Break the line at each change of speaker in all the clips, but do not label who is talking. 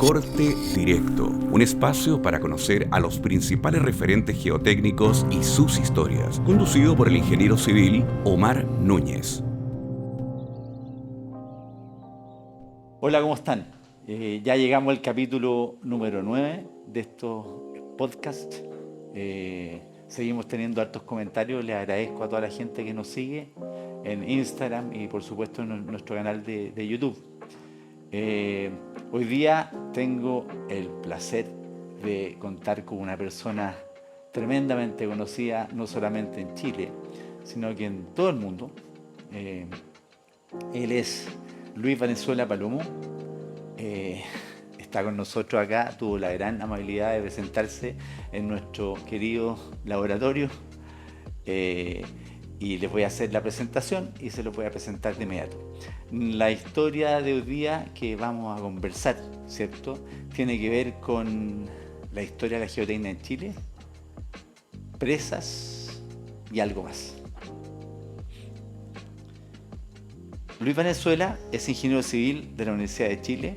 Corte Directo, un espacio para conocer a los principales referentes geotécnicos y sus historias, conducido por el ingeniero civil Omar Núñez.
Hola, ¿cómo están? Ya llegamos al capítulo número 9 de estos podcasts. Seguimos teniendo hartos comentarios. Les agradezco a toda la gente que nos sigue en Instagram y por supuesto en nuestro canal de YouTube. Hoy día tengo el placer de contar con una persona tremendamente conocida, no solamente en Chile, sino que en todo el mundo. Él es Luis Valenzuela Palomo. eh, Está con nosotros acá, tuvo la gran amabilidad de presentarse en nuestro querido laboratorio. eh, y les voy a hacer la presentación y se lo voy a presentar de inmediato. La historia de hoy día que vamos a conversar, ¿cierto? Tiene que ver con la historia de la geotecnia en Chile, presas y algo más. Luis Valenzuela es ingeniero civil de la Universidad de Chile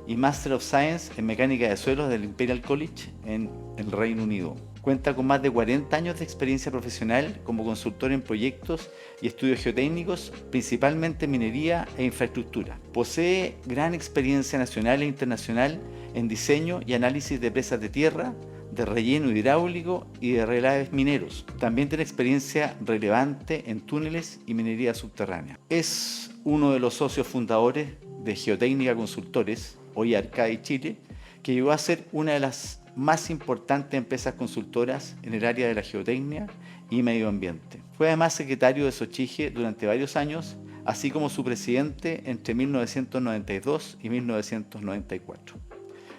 y Master of Science en Mecánica de Suelos del Imperial College en el Reino Unido. Cuenta con más de 40 años de experiencia profesional como consultor en proyectos y estudios geotécnicos, principalmente en minería e infraestructura. Posee gran experiencia nacional e internacional en diseño y análisis de presas de tierra, de relleno hidráulico y de relaves mineros. También tiene experiencia relevante en túneles y minería subterránea. Es uno de los socios fundadores de Geotécnica Consultores, hoy Arcadi Chile, que llegó a ser una de las más importantes empresas consultoras en el área de la geotecnia y medio ambiente. Fue además secretario de Sochige durante varios años, así como su presidente entre 1992 y 1994.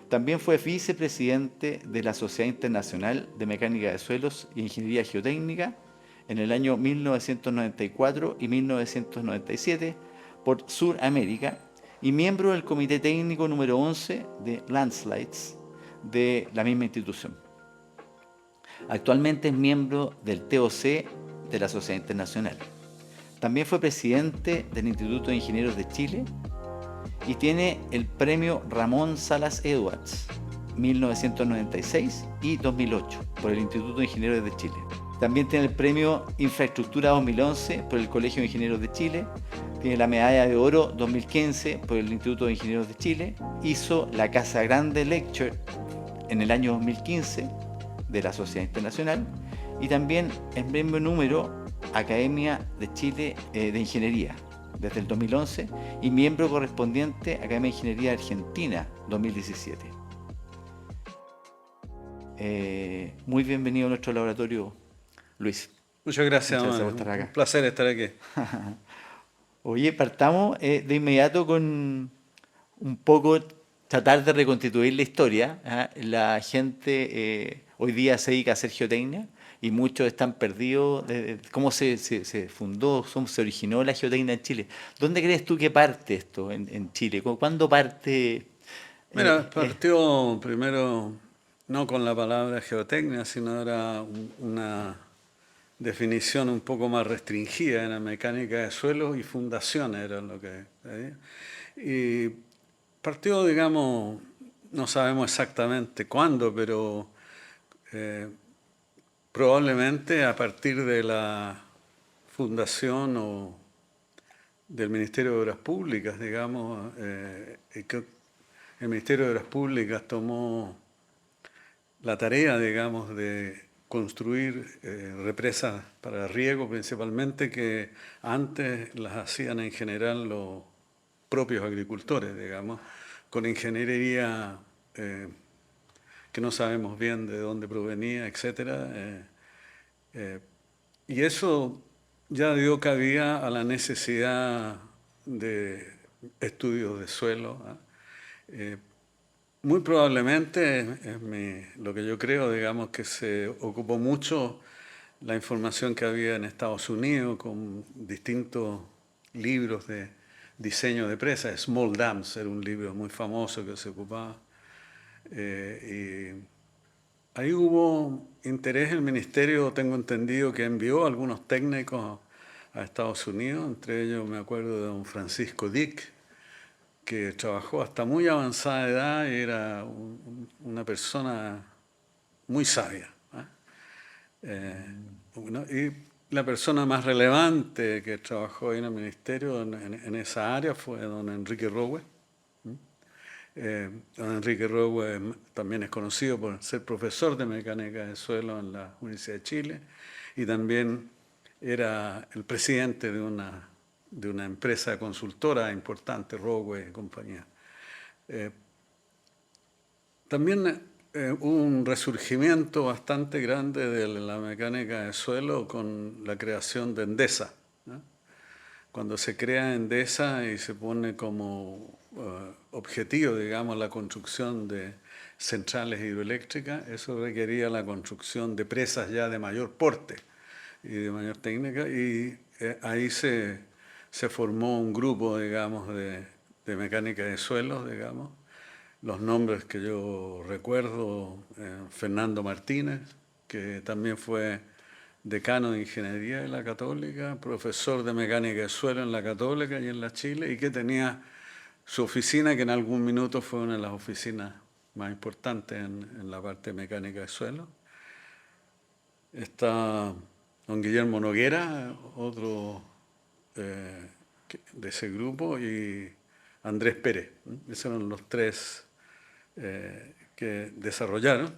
También fue vicepresidente de la Sociedad Internacional de Mecánica de Suelos e Ingeniería Geotécnica en el año 1994 y 1997 por Suramérica y miembro del Comité Técnico número 11 de Landslides de la misma institución. Actualmente es miembro del TOC de la Sociedad Internacional. También fue presidente del Instituto de Ingenieros de Chile y tiene el premio Ramón Salas Edwards 1996 y 2008 por el Instituto de Ingenieros de Chile. También tiene el premio Infraestructura 2011 por el Colegio de Ingenieros de Chile. Tiene la medalla de oro 2015 por el Instituto de Ingenieros de Chile. Hizo la Casa Grande Lecture en el año 2015 de la Sociedad Internacional. Y también es miembro número Academia de Chile de Ingeniería desde el 2011 y miembro correspondiente Academia de Ingeniería Argentina 2017. Muy bienvenido a nuestro laboratorio, Luis.
Muchas gracias,
Muchas gracias
Omar.
por estar acá.
Un placer estar aquí.
Oye, partamos de inmediato con un poco tratar de reconstituir la historia. La gente hoy día se dedica a hacer geotecnia y muchos están perdidos de cómo se fundó, cómo se originó la geotecnia en Chile. ¿Dónde crees tú que parte esto en Chile? ¿Cuándo parte?
Mira, partió primero no con la palabra geotecnia, sino era una definición un poco más restringida, era mecánica de suelos y fundaciones, era lo que pedía. Y partió, digamos, no sabemos exactamente cuándo, pero probablemente a partir de la fundación o del Ministerio de Obras Públicas, digamos, que el Ministerio de Obras Públicas tomó la tarea, digamos, de construir represas para riego principalmente, que antes las hacían en general los propios agricultores, digamos, con ingeniería que no sabemos bien de dónde provenía, etc. Y eso ya dio cabida a la necesidad de estudios de suelo. Muy probablemente, lo que yo creo, digamos, que se ocupó mucho la información que había en Estados Unidos con distintos libros de diseño de presas. Small Dams era un libro muy famoso que se ocupaba. Y ahí hubo interés. El ministerio, tengo entendido, que envió algunos técnicos a Estados Unidos, entre ellos me acuerdo de don Francisco Dick, que trabajó hasta muy avanzada edad y era una persona muy sabia. Bueno, y la persona más relevante que trabajó en el ministerio en esa área fue don Enrique Rowe. Don Enrique Rowe también es conocido por ser profesor de mecánica de suelo en la Universidad de Chile y también era el presidente de una empresa consultora importante, Rowe y compañía. También hubo un resurgimiento bastante grande de la mecánica de suelo con la creación de Endesa, ¿no? Cuando se crea Endesa y se pone como objetivo, digamos, la construcción de centrales hidroeléctricas, eso requería la construcción de presas ya de mayor porte y de mayor técnica, y ahí se formó un grupo, digamos, de mecánica de suelos, digamos. Los nombres que yo recuerdo, Fernando Martínez, que también fue decano de Ingeniería de la Católica, profesor de Mecánica de Suelo en la Católica y en la Chile, y que tenía su oficina, que en algún minuto fue una de las oficinas más importantes en la parte de Mecánica de Suelo. Está don Guillermo Noguera, otro de ese grupo, y Andrés Pérez. Esos eran los tres que desarrollaron.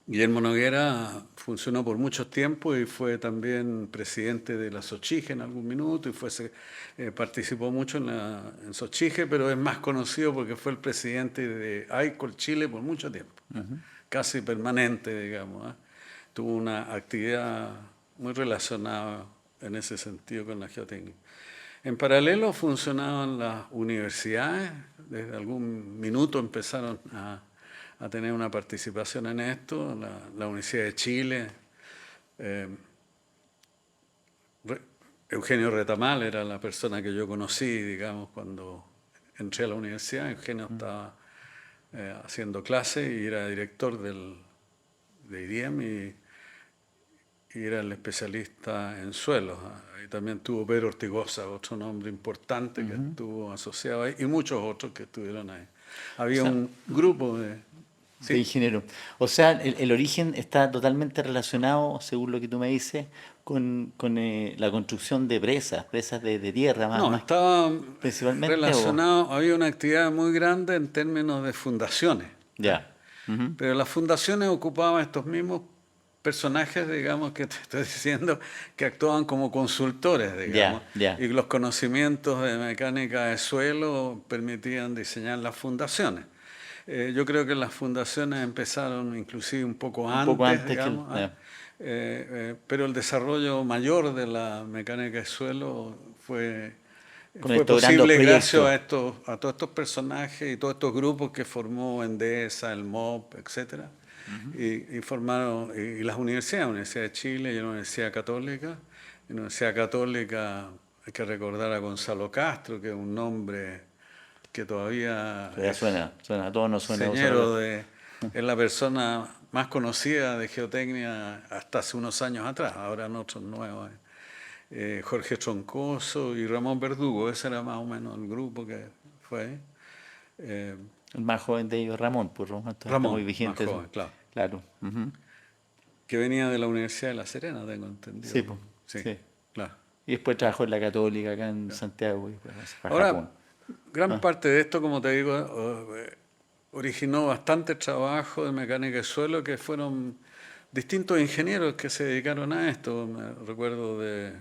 Guillermo Noguera funcionó por mucho tiempo y fue también presidente de la SOCHIGE en algún minuto y participó mucho en SOCHIGE, pero es más conocido porque fue el presidente de AICOL Chile por mucho tiempo, casi permanente, digamos. Tuvo una actividad muy relacionada en ese sentido con la geotécnica. En paralelo funcionaban las universidades, desde algún minuto empezaron a tener una participación en esto, la Universidad de Chile. Eugenio Retamal era la persona que yo conocí, digamos, cuando entré a la universidad. Eugenio estaba haciendo clase y era director de IDIEM y era el especialista en suelos. Y también tuvo Pedro Ortigosa, otro nombre importante que estuvo asociado ahí, y muchos otros que estuvieron ahí. Había un grupo de
ingeniero. O sea, el origen está totalmente relacionado, según lo que tú me dices, con la construcción de presas de tierra,
No, estaba
principalmente.
relacionado, había una actividad muy grande en términos de fundaciones.
Ya.
Pero las fundaciones ocupaban estos mismos personajes, digamos, que te estoy diciendo, que actuaban como consultores, digamos. Y los conocimientos de mecánica de suelo permitían diseñar las fundaciones. Yo creo que las fundaciones empezaron inclusive un poco antes, digamos, pero el desarrollo mayor de la mecánica de suelo fue posible gracias a todos estos personajes y todos estos grupos que formó Endesa, el MOP, etcétera, y formaron y las universidades, la Universidad de Chile y la Universidad Católica. En la Universidad Católica hay que recordar a Gonzalo Castro, que es un nombre que todavía
suena, a todos nos suena.
Es la persona más conocida de geotecnia hasta hace unos años atrás, ahora en otros nuevos. Jorge Troncoso y Ramón Verdugo, ese era más o menos el grupo que fue.
El más joven de ellos, Ramón, pues Ramón está muy vigente.
Más joven, claro. Que venía de la Universidad de La Serena, tengo entendido.
Sí, pues. Sí. Claro. Y después trabajó en la Católica acá en Santiago.
Ahora, gran parte de esto, como te digo, originó bastante trabajo de mecánica de suelo, que fueron distintos ingenieros que se dedicaron a esto. Me recuerdo de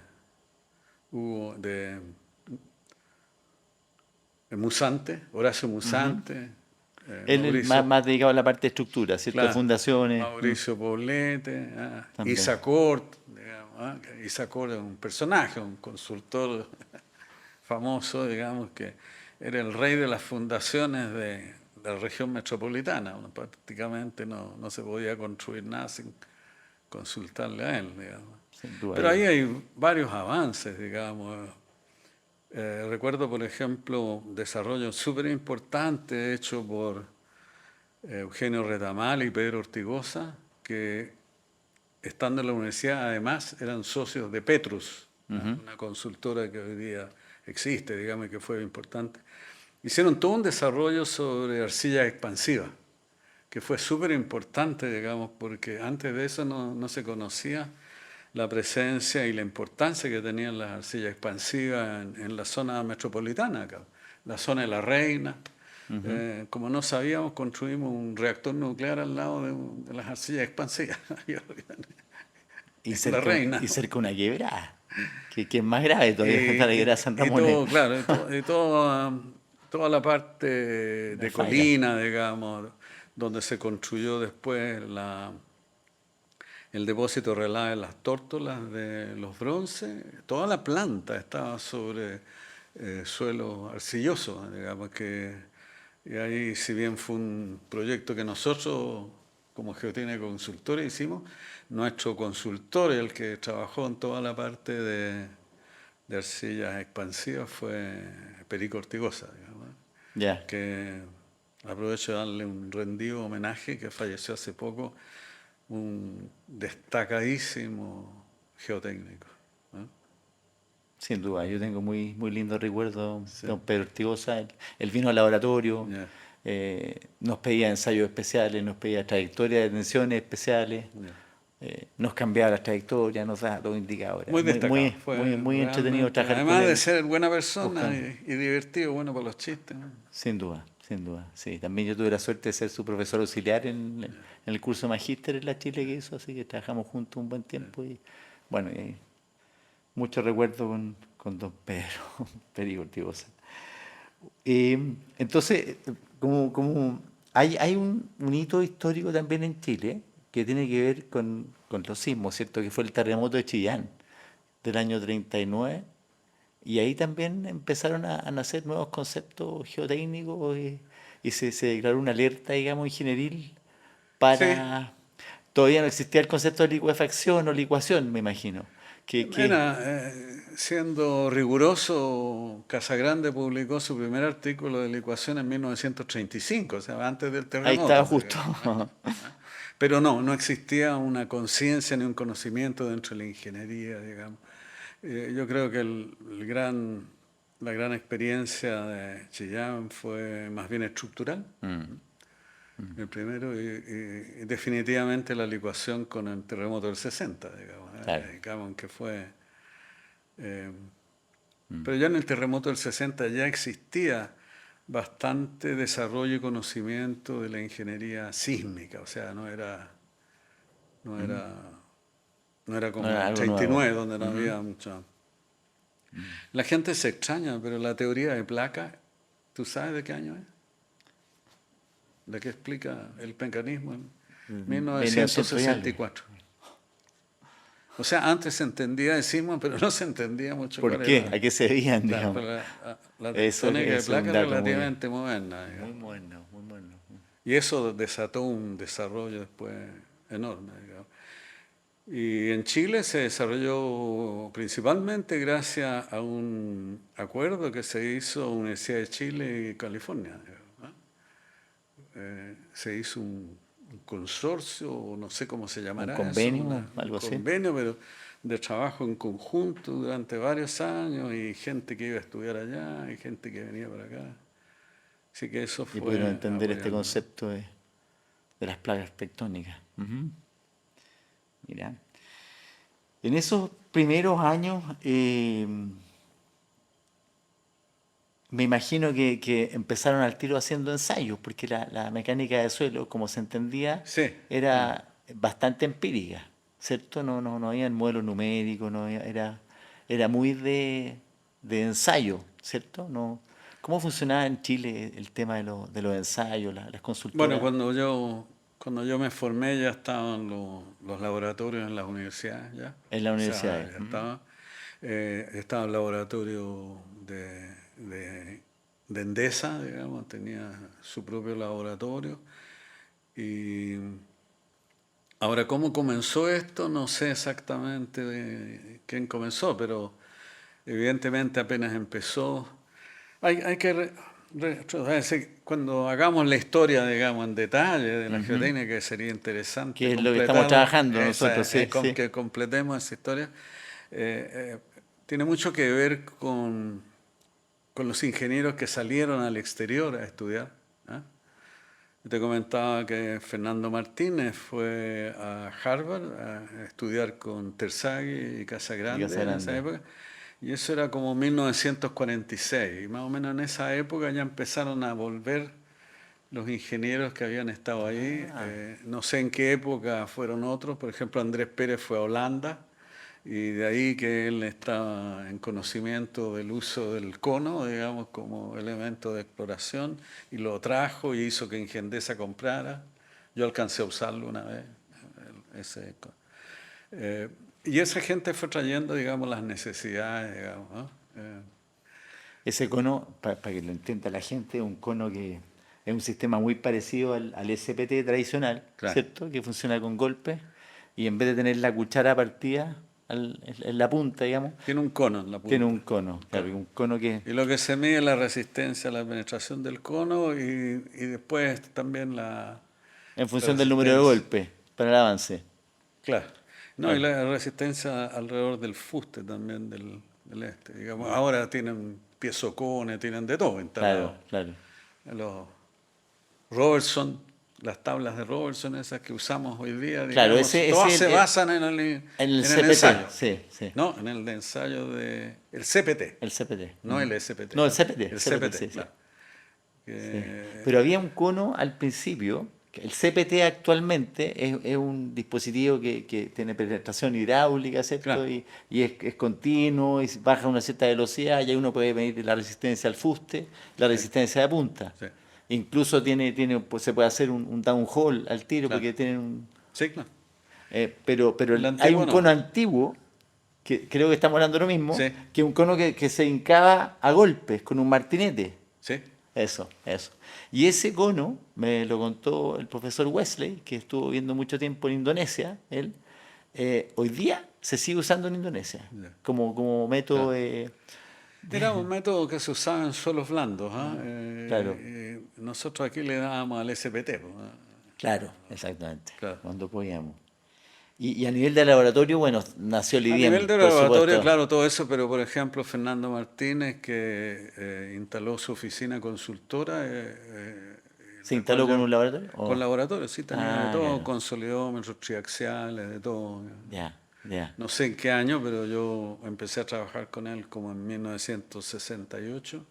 Musante, Horacio Musante.
Él es más dedicado a la parte de estructura, ¿cierto?
Claro,
Fundaciones.
Mauricio Poblete, Isacort, digamos. Isacort es un personaje, un consultor famoso, digamos, que era el rey de las fundaciones de la región metropolitana. Prácticamente no se podía construir nada sin consultarle a él, digamos. Pero ahí hay varios avances, digamos. Recuerdo, por ejemplo, desarrollo súper importante hecho por Eugenio Retamal y Pedro Ortigosa, que estando en la universidad además eran socios de Petrus, una consultora que hoy día existe, digamos, y que fue importante. Hicieron todo un desarrollo sobre arcilla expansiva, que fue súper importante, digamos, porque antes de eso no se conocía la presencia y la importancia que tenían las arcillas expansivas en la zona metropolitana acá, la zona de La Reina. Como no sabíamos, construimos un reactor nuclear al lado de las arcillas expansivas.
Y
La
cerca,
Reina.
y cerca una quebrada, que es más grave todavía que la quebrada de San Ramón.
Todo, claro, toda la parte de colina, digamos, donde se construyó después el depósito relave de las tórtolas de los bronces, toda la planta estaba sobre suelo arcilloso, digamos y ahí, si bien fue un proyecto que nosotros como Geotécnica Consultores hicimos, nuestro consultor, el que trabajó en toda la parte de arcillas expansivas, fue Perico Ortigosa, digamos,
Ya.
que aprovecho de darle un rendido homenaje, que falleció hace poco, un destacadísimo geotécnico, ¿no?
Sin duda, yo tengo muy, muy lindo recuerdo
Sí.
de don Pedro Ortigosa. Él vino al laboratorio,
Ya,
nos pedía ensayos especiales, nos pedía trayectorias de tensiones especiales,
ya.
nos cambiaba las trayectorias, nos daba los indicadores.
Muy destacado.
Muy entretenido
Realmente,
trabajar con
además de
él.
ser buena persona
buscando.
y divertido, bueno para los chistes, ¿no?
Sin duda, sí. También yo tuve la suerte de ser su profesor auxiliar en el curso magíster en la Chile que hizo, así que trabajamos juntos un buen tiempo y bueno, y mucho recuerdo con don Pedro, Perico Ortigosa. Entonces, como hay un hito histórico también en Chile que tiene que ver con los sismos, ¿cierto? Que fue el terremoto de Chillán del año 39. Y ahí también empezaron a nacer nuevos conceptos geotécnicos y se declaró una alerta, digamos, ingenieril
Sí,
para... Todavía no existía el concepto de licuefacción o licuación, me imagino. Que
mira, siendo riguroso, Casagrande publicó su primer artículo de licuación en 1935, o sea, antes del
ahí estaba
terremoto,
justo.
digamos. Pero no existía una conciencia ni un conocimiento dentro de la ingeniería, digamos. Yo creo que la gran experiencia de Chillán fue más bien estructural, el primero, y definitivamente la licuación con el terremoto del 60, digamos,
Claro.
digamos que fue... pero ya en el terremoto del 60 ya existía bastante desarrollo y conocimiento de la ingeniería sísmica, o sea, no era como
No era
en el
algo
39,
nuevo.
donde no había mucha... La gente se extraña, pero la teoría de placas, ¿tú sabes de qué año es? ¿De qué explica el mecanismo? En 1964. O sea, antes se entendía de sismo, pero no se entendía mucho
¿Por
cuál
qué?
era.
¿A qué se debían,
Claro,
digamos?
pero la
Eso
tectónica de
es un
placas es
dato
relativamente moderna,
muy
digamos.
bueno, muy bueno.
Y eso desató un desarrollo después enorme, digamos. Y en Chile se desarrolló principalmente gracias a un acuerdo que se hizo Universidad de Chile y California, digamos, ¿no? Se hizo un consorcio, o no sé cómo se
¿Un
llamará eso,
convenio,
un
algo así?
convenio, pero de trabajo en conjunto durante varios años, y gente que iba a estudiar allá y gente que venía para acá. Así que eso
Y
fue
pudieron entender este
apoyando.
concepto de las plagas tectónicas. Mira, en esos primeros años, me imagino que empezaron al tiro haciendo ensayos, porque la mecánica de suelo, como se entendía,
Sí,
era bastante empírica, ¿cierto? No había modelos numéricos, era muy de ensayo, ¿cierto? No, ¿cómo funcionaba en Chile el tema de los ensayos, las
bueno,
consultoras
cuando yo me formé ya estaban los laboratorios en las universidades, ya.
en las
O sea,
universidades?
ya estaba. Estaba el laboratorio de Endesa, digamos, tenía su propio laboratorio. Y ahora, ¿cómo comenzó esto? No sé exactamente de quién comenzó, pero evidentemente apenas empezó. Hay que cuando hagamos la historia, digamos, en detalle de la geotécnica, que sería interesante
Que es lo que estamos trabajando nosotros, sí, sí.
que completemos esa historia. Tiene mucho que ver con los ingenieros que salieron al exterior a estudiar. ¿Ah? Te comentaba que Fernando Martínez fue a Harvard a estudiar con Terzaghi y Casagrande, en esa época, y eso era como 1946, y más o menos en esa época ya empezaron a volver los ingenieros que habían estado ahí. No sé en qué época fueron otros, por ejemplo Andrés Pérez fue a Holanda, y de ahí que él estaba en conocimiento del uso del cono, digamos, como elemento de exploración, y lo trajo y hizo que Ingendesa comprara. Yo alcancé a usarlo una vez. Y esa gente fue trayendo, digamos, las necesidades, digamos, ¿no?
Ese cono, para que lo entienda la gente, es un cono que es un sistema muy parecido al SPT tradicional,
Claro.
¿cierto? Que funciona con golpes, y en vez de tener la cuchara partida en la punta, digamos,
Tiene un cono en la punta.
tiene un cono, claro, un cono que...
Y lo que se mide es la resistencia a la penetración del cono y después también la...
En función del número de golpes para el avance.
Claro. No,
Claro.
y la resistencia alrededor del fuste también del digamos. Ahora tienen piezocones, tienen de todo instalado.
Claro.
Los Robertson, las tablas de Robertson, esas que usamos hoy día,
Claro,
digamos,
ese-
todas
ese-
se basan en el
CPT,
ensayo.
sí.
No, en el de ensayo de... El CPT,
El CPT.
no el SPT.
No, el CPT.
El CPT,
sí.
claro. Que-
Pero había un cono al principio, que el CPT actualmente es un dispositivo que tiene penetración hidráulica, ¿cierto?
Claro.
Y es continuo, y baja a una cierta velocidad, y ahí uno puede medir la resistencia al fuste, la resistencia de punta.
Sí.
Incluso pues, se puede hacer un downhole al tiro,
Claro.
porque tienen un...
Sí, claro.
pero
El
hay
antiguo
un
no.
cono antiguo, que creo que estamos hablando de lo mismo,
Sí.
que es un cono que se hincaba a golpes con un martinete.
Sí.
Eso. Y ese cono, me lo contó el profesor Wesley, que estuvo viendo mucho tiempo en Indonesia, él, hoy día se sigue usando en Indonesia,
Ya.
como método
Claro. Era un método que se usaba en suelos blandos.
Claro.
Nosotros aquí le dábamos al SPT. pues, ¿ah?
Claro, exactamente,
Claro.
cuando podíamos. Y a nivel de laboratorio, bueno, nació el
A
IBM,
nivel de
por
laboratorio,
supuesto.
claro, todo eso, pero por ejemplo, Fernando Martínez, que instaló su oficina consultora.
¿Se instaló con un laboratorio? ¿O?
Con laboratorio, sí, tenía de todo,
claro.
consolidómetros triaxiales, de todo.
Ya.
No sé en qué año, pero yo empecé a trabajar con él como en 1968.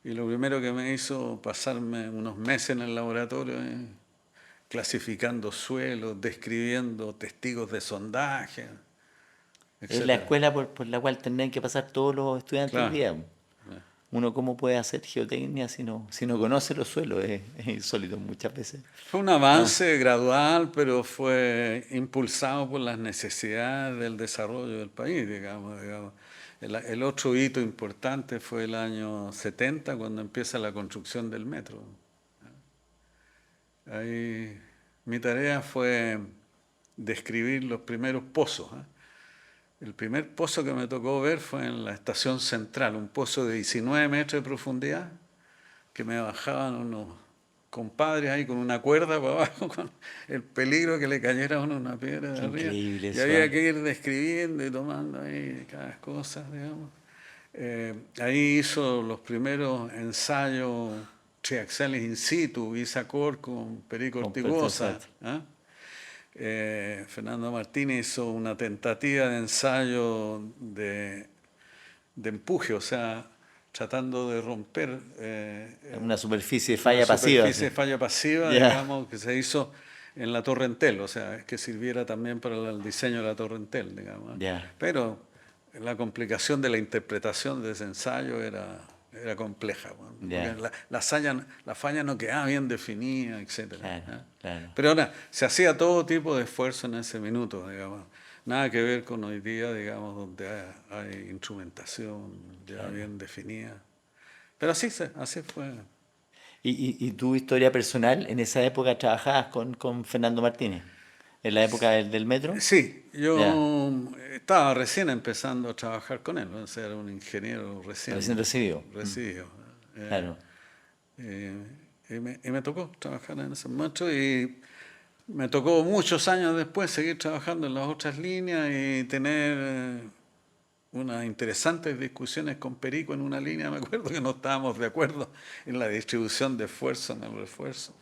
Y lo primero que me hizo pasarme unos meses en el laboratorio, clasificando suelos, describiendo testigos de sondaje,
Es la
etcétera.
escuela por la cual tendrían que pasar todos los estudiantes
Claro.
hoy día. Uno cómo puede hacer geotecnia si no conoce los suelos, es insólito muchas veces.
Fue un avance gradual, pero fue impulsado por las necesidades del desarrollo del país, digamos. El otro hito importante fue el año 70, cuando empieza la construcción del metro. Ahí mi tarea fue describir los primeros pozos. El primer pozo que me tocó ver fue en la estación central, un pozo de 19 metros de profundidad, que me bajaban unos compadres ahí con una cuerda para abajo, con el peligro que le cayera a uno una piedra de
Qué
arriba.
increíble
Y
eso,
había que ir describiendo y tomando ahí cada cosa, digamos. Ahí hizo los primeros ensayos triaxiales in situ, Isacor con Perico
Con
Ortigosa.
Perfecto.
Fernando Martínez hizo una tentativa de ensayo de empuje, o sea, tratando de romper
Una superficie de falla
una
pasiva.
superficie de
sí.
falla pasiva,
Ya.
digamos, que se hizo en la Torre Entel, o sea, que sirviera también para el diseño de la Torre Entel, digamos.
Ya.
Pero la complicación de la interpretación de ese ensayo era compleja. Bueno,
Ya.
porque la falla no quedaba bien definida, etc.
Claro.
Pero ahora, se hacía todo tipo de esfuerzo en ese minuto, digamos. Nada que ver con hoy día, digamos, donde hay instrumentación ya bien definida. Pero así fue.
¿Y tu historia personal, en esa época trabajabas con Fernando Martínez? ¿En la época del metro?
Sí, yo estaba recién empezando a trabajar con él, o sea, era un ingeniero recién
recibido. Claro.
Y me tocó trabajar en ese momento y me tocó muchos años después seguir trabajando en las otras líneas y tener unas interesantes discusiones con Perico en una línea, me acuerdo que no estábamos de acuerdo en la distribución de esfuerzo, en el refuerzo,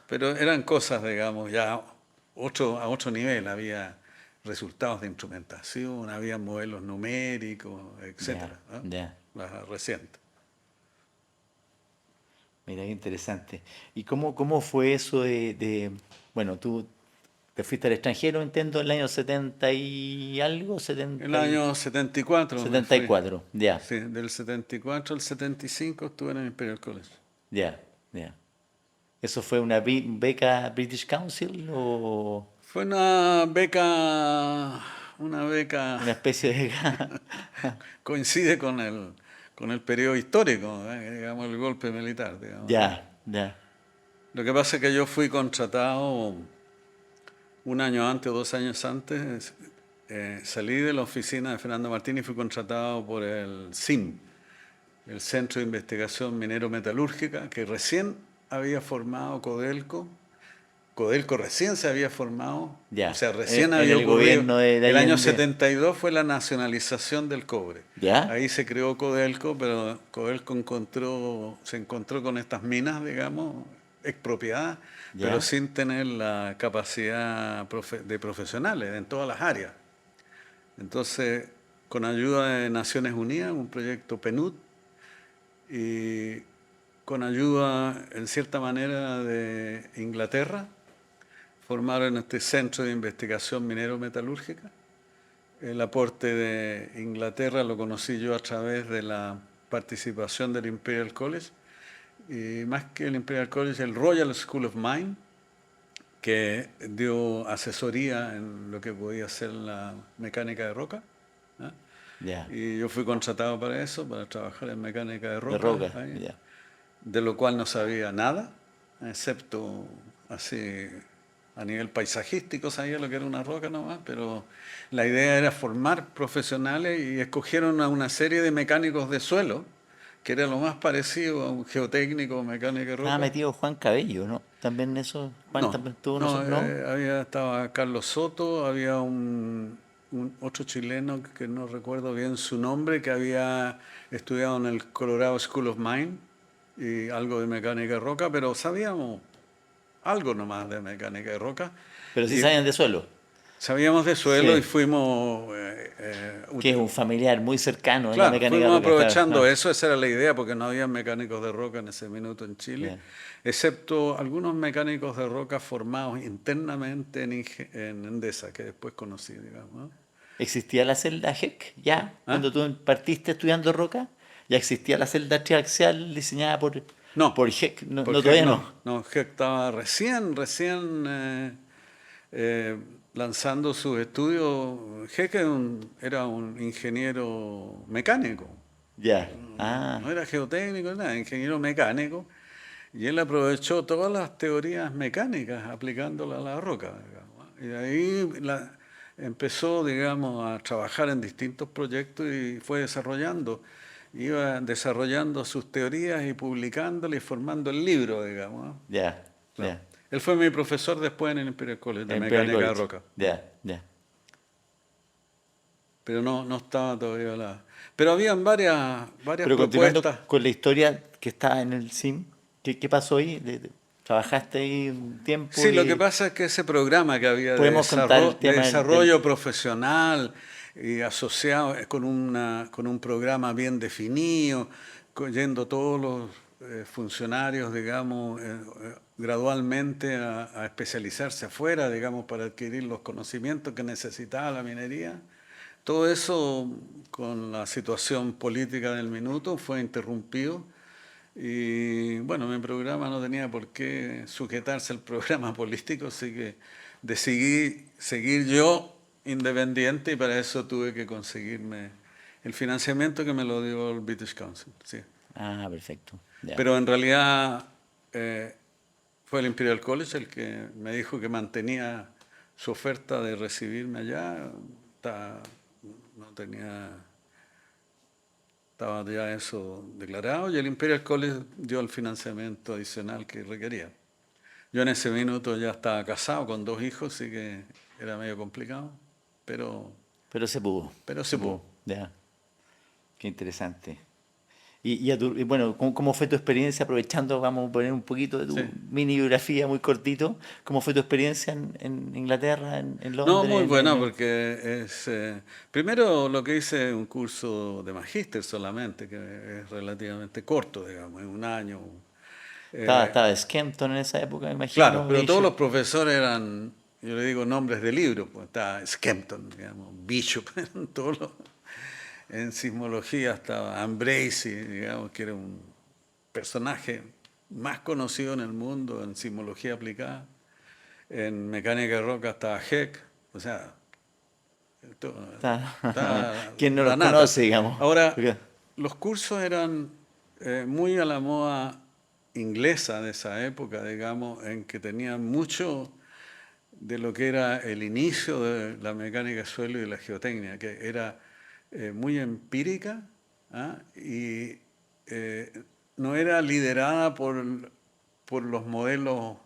pero eran cosas, digamos, ya a otro nivel, había resultados de instrumentación, había modelos numéricos, etcétera, ¿no? Más recientes.
Mira, qué interesante. ¿Y cómo fue eso bueno, tú te fuiste al extranjero, entiendo, en el año 70 y algo,
En el año 74 me fui.
74, ya,
Sí, del 74 al 75 estuve en el Imperial College.
ya, ya. ¿Eso fue una beca British Council o
Fue una beca
una especie de beca?
coincide con el periodo histórico, digamos, el golpe militar, digamos, ¿no?
Ya, ya,
Lo que pasa es que yo fui contratado un año antes o 2 años antes, salí de la oficina de Fernando Martín y fui contratado por el CIM, el Centro de Investigación Minero Metalúrgica, que recién había formado Codelco. Codelco recién se había formado, o
ya.
sea, recién
En
había
el
ocurrido.
gobierno de
El año
Allende.
72 fue la nacionalización del cobre.
¿Ya?
Ahí se creó Codelco, pero Codelco se encontró con estas minas, digamos, expropiadas, pero
¿Ya?
sin tener la capacidad de profesionales en todas las áreas. Entonces, con ayuda de Naciones Unidas, un proyecto PNUD, y con ayuda, en cierta manera, de Inglaterra, formaron este Centro de Investigación Minero-Metalúrgica. El aporte de Inglaterra lo conocí yo a través de la participación del Imperial College, y más que el Imperial College, el Royal School of Mine, que dio asesoría en lo que podía ser la mecánica de roca, ¿ah?
Ya.
Y yo fui contratado para eso, para trabajar en mecánica de
De
roca,
roca,
ahí,
ya.
de lo cual no sabía nada, excepto así a nivel paisajístico sabía lo que era una roca nomás, pero la idea era formar profesionales y escogieron a una serie de mecánicos de suelo, que era lo más parecido a un geotécnico, mecánico de
Estaba
roca.
metido Juan Cabello, ¿no? También eso, Juan
No,
también tuvo
no,
nosotros, ¿no?
estaba Carlos Soto, había otro chileno que no recuerdo bien su nombre, que había estudiado en el Colorado School of Mine y algo de mecánica de roca, pero sabíamos algo nomás de mecánica de roca.
Pero sí
Y
sabían de suelo.
sabíamos de suelo y
Sí.
fuimos,
Que es un familiar muy cercano en la
claro,
mecánica
fuimos
roca, claro.
aprovechando
Ah,
eso, esa era la idea, porque no había mecánicos de roca en ese minuto en Chile,
ya.
excepto algunos mecánicos de roca formados internamente en Endesa, que después conocí, digamos, ¿no?
¿Existía la celda HEC ya?
¿Ah?
Cuando tú partiste estudiando roca, ¿ya existía la celda triaxial diseñada
No,
por HEC? No, no,
porque
todavía
no,
no.
no, Heck estaba recién eh, lanzando sus estudios. Heck era un ingeniero mecánico,
Ya. Ah,
no era geotécnico, nada, ingeniero mecánico, y él aprovechó todas las teorías mecánicas aplicándolas a la roca, digamos. Y de ahí empezó, digamos, a trabajar en distintos proyectos y fue iba desarrollando sus teorías y publicándolas y formando el libro, digamos, ¿no?
ya,
Claro.
ya.
Él fue mi profesor después en el Imperial College de
En Imperial
mecánica de
College.
roca.
Ya, ya.
Pero no estaba todavía la... Pero habían varias
Pero continuando
propuestas.
con la historia que está en el SIM, ¿qué pasó ahí? ¿Trabajaste ahí un tiempo
Sí, lo que
y
pasa es que ese programa que había
podemos contar el
de
tema
desarrollo profesional y asociado con un programa bien definido, yendo todos los funcionarios, digamos, gradualmente a especializarse afuera, digamos, para adquirir los conocimientos que necesitaba la minería? Todo eso, con la situación política del minuto, fue interrumpido. Y bueno, mi programa no tenía por qué sujetarse al programa político, así que decidí seguir yo independiente y para eso tuve que conseguirme el financiamiento que me lo dio el British Council. Sí.
Ah, perfecto. Ya.
Pero en realidad fue el Imperial College el que me dijo que mantenía su oferta de recibirme allá. No tenía... Estaba ya eso declarado y el Imperial College dio el financiamiento adicional que requería. Yo en ese minuto ya estaba casado con 2 hijos, así que era medio complicado, pero
Pero se pudo.
se pudo.
Ya. Qué interesante. Y bueno, ¿cómo fue tu experiencia? Aprovechando, vamos a poner un poquito de tu
Sí.
mini biografía muy cortito. ¿Cómo fue tu experiencia en Inglaterra, en
No, muy
Londres?
buena porque es... primero lo que hice un curso de magíster solamente, que es relativamente corto, digamos, en un año. Eh,
Estaba Skempton en esa época, me
claro,
imagino,
pero todos
Bishop.
los profesores eran, yo le digo nombres de libros, pues estaba Skempton, digamos, Bishop, eran todos los... En sismología estaba Ambrasi, digamos, que era un personaje más conocido en el mundo en sismología aplicada. En mecánica de roca estaba Heck, o sea, está
¿Quién no los
la nata.
conoce, digamos?
Ahora,
Porque-
los cursos eran muy a la moda inglesa de esa época, digamos, en que tenían mucho de lo que era el inicio de la mecánica de suelo y de la geotecnia, que era muy empírica, ¿ah? Y no era liderada por los modelos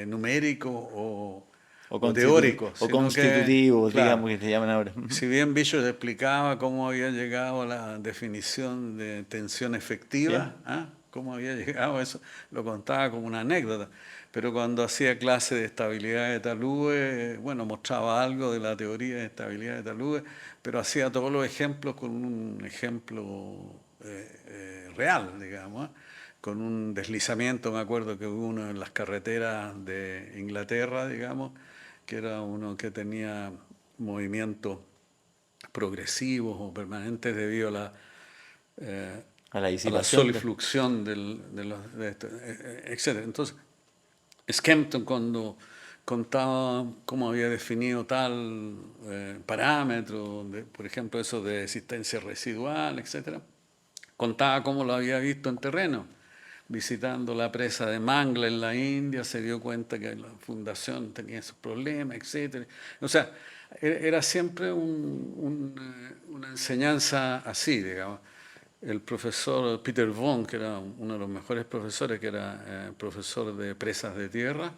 numéricos
O,
o teóricos,
o
sino que,
constitutivos,
claro,
digamos, que se llaman ahora.
si bien Bishop explicaba cómo había llegado a la definición de tensión efectiva,
¿Ya?
¿ah? Cómo había llegado a eso, lo contaba como una anécdota. Pero cuando hacía clase de estabilidad de taludes, bueno, mostraba algo de la teoría de estabilidad de taludes, pero hacía todos los ejemplos con un ejemplo real, digamos, ¿ah? Con un deslizamiento, me acuerdo que hubo uno en las carreteras de Inglaterra, digamos, que era uno que tenía movimientos progresivos o permanentes debido eh,
A la
a la
disipación.
solifluxión de esto, etc. Entonces, Skempton cuando contaba cómo había definido tal parámetro, por ejemplo eso de existencia residual, etc., contaba cómo lo había visto en terreno. Visitando la presa de Mangla en la India, se dio cuenta que la fundación tenía esos problemas, etc. O sea, era siempre una enseñanza así, digamos. El profesor Peter Vaughan, que era uno de los mejores profesores, que era profesor de presas de tierra,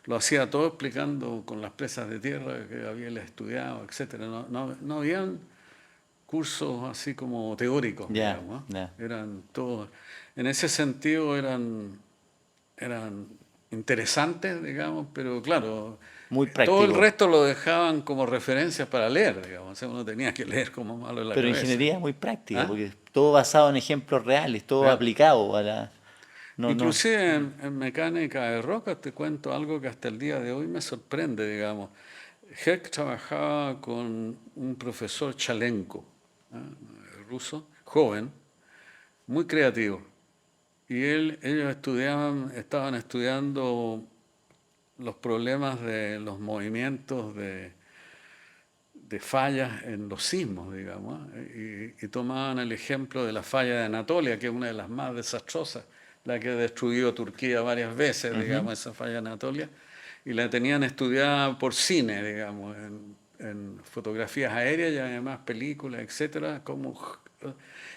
lo hacía todo explicando con las presas de tierra que había él estudiado, etc. No habían cursos así como teóricos,
Ya,
digamos, ¿eh?
ya.
Eran todos, en ese sentido eran interesantes, digamos, pero claro,
Muy
todo el
práctico.
resto lo dejaban como referencias para leer, digamos, o sea, uno tenía que leer como malo en la
Pero
cabeza.
ingeniería muy práctica,
¿Ah?
porque todo basado en ejemplos reales, todo
Real.
aplicado a la... No, no.
Inclusive en mecánica de rocas te cuento algo que hasta el día de hoy me sorprende, digamos. Heck trabajaba con un profesor Chalenko, ¿ah? Ruso, joven, muy creativo. Y ellos estaban estudiando los problemas de los movimientos de fallas en los sismos, digamos, ¿eh? Y tomaban el ejemplo de la falla de Anatolia, que es una de las más desastrosas, la que ha destruido Turquía varias veces,
Ujú.
digamos, esa falla de Anatolia, y la tenían estudiada por cine, digamos, en fotografías aéreas y además películas, etcétera,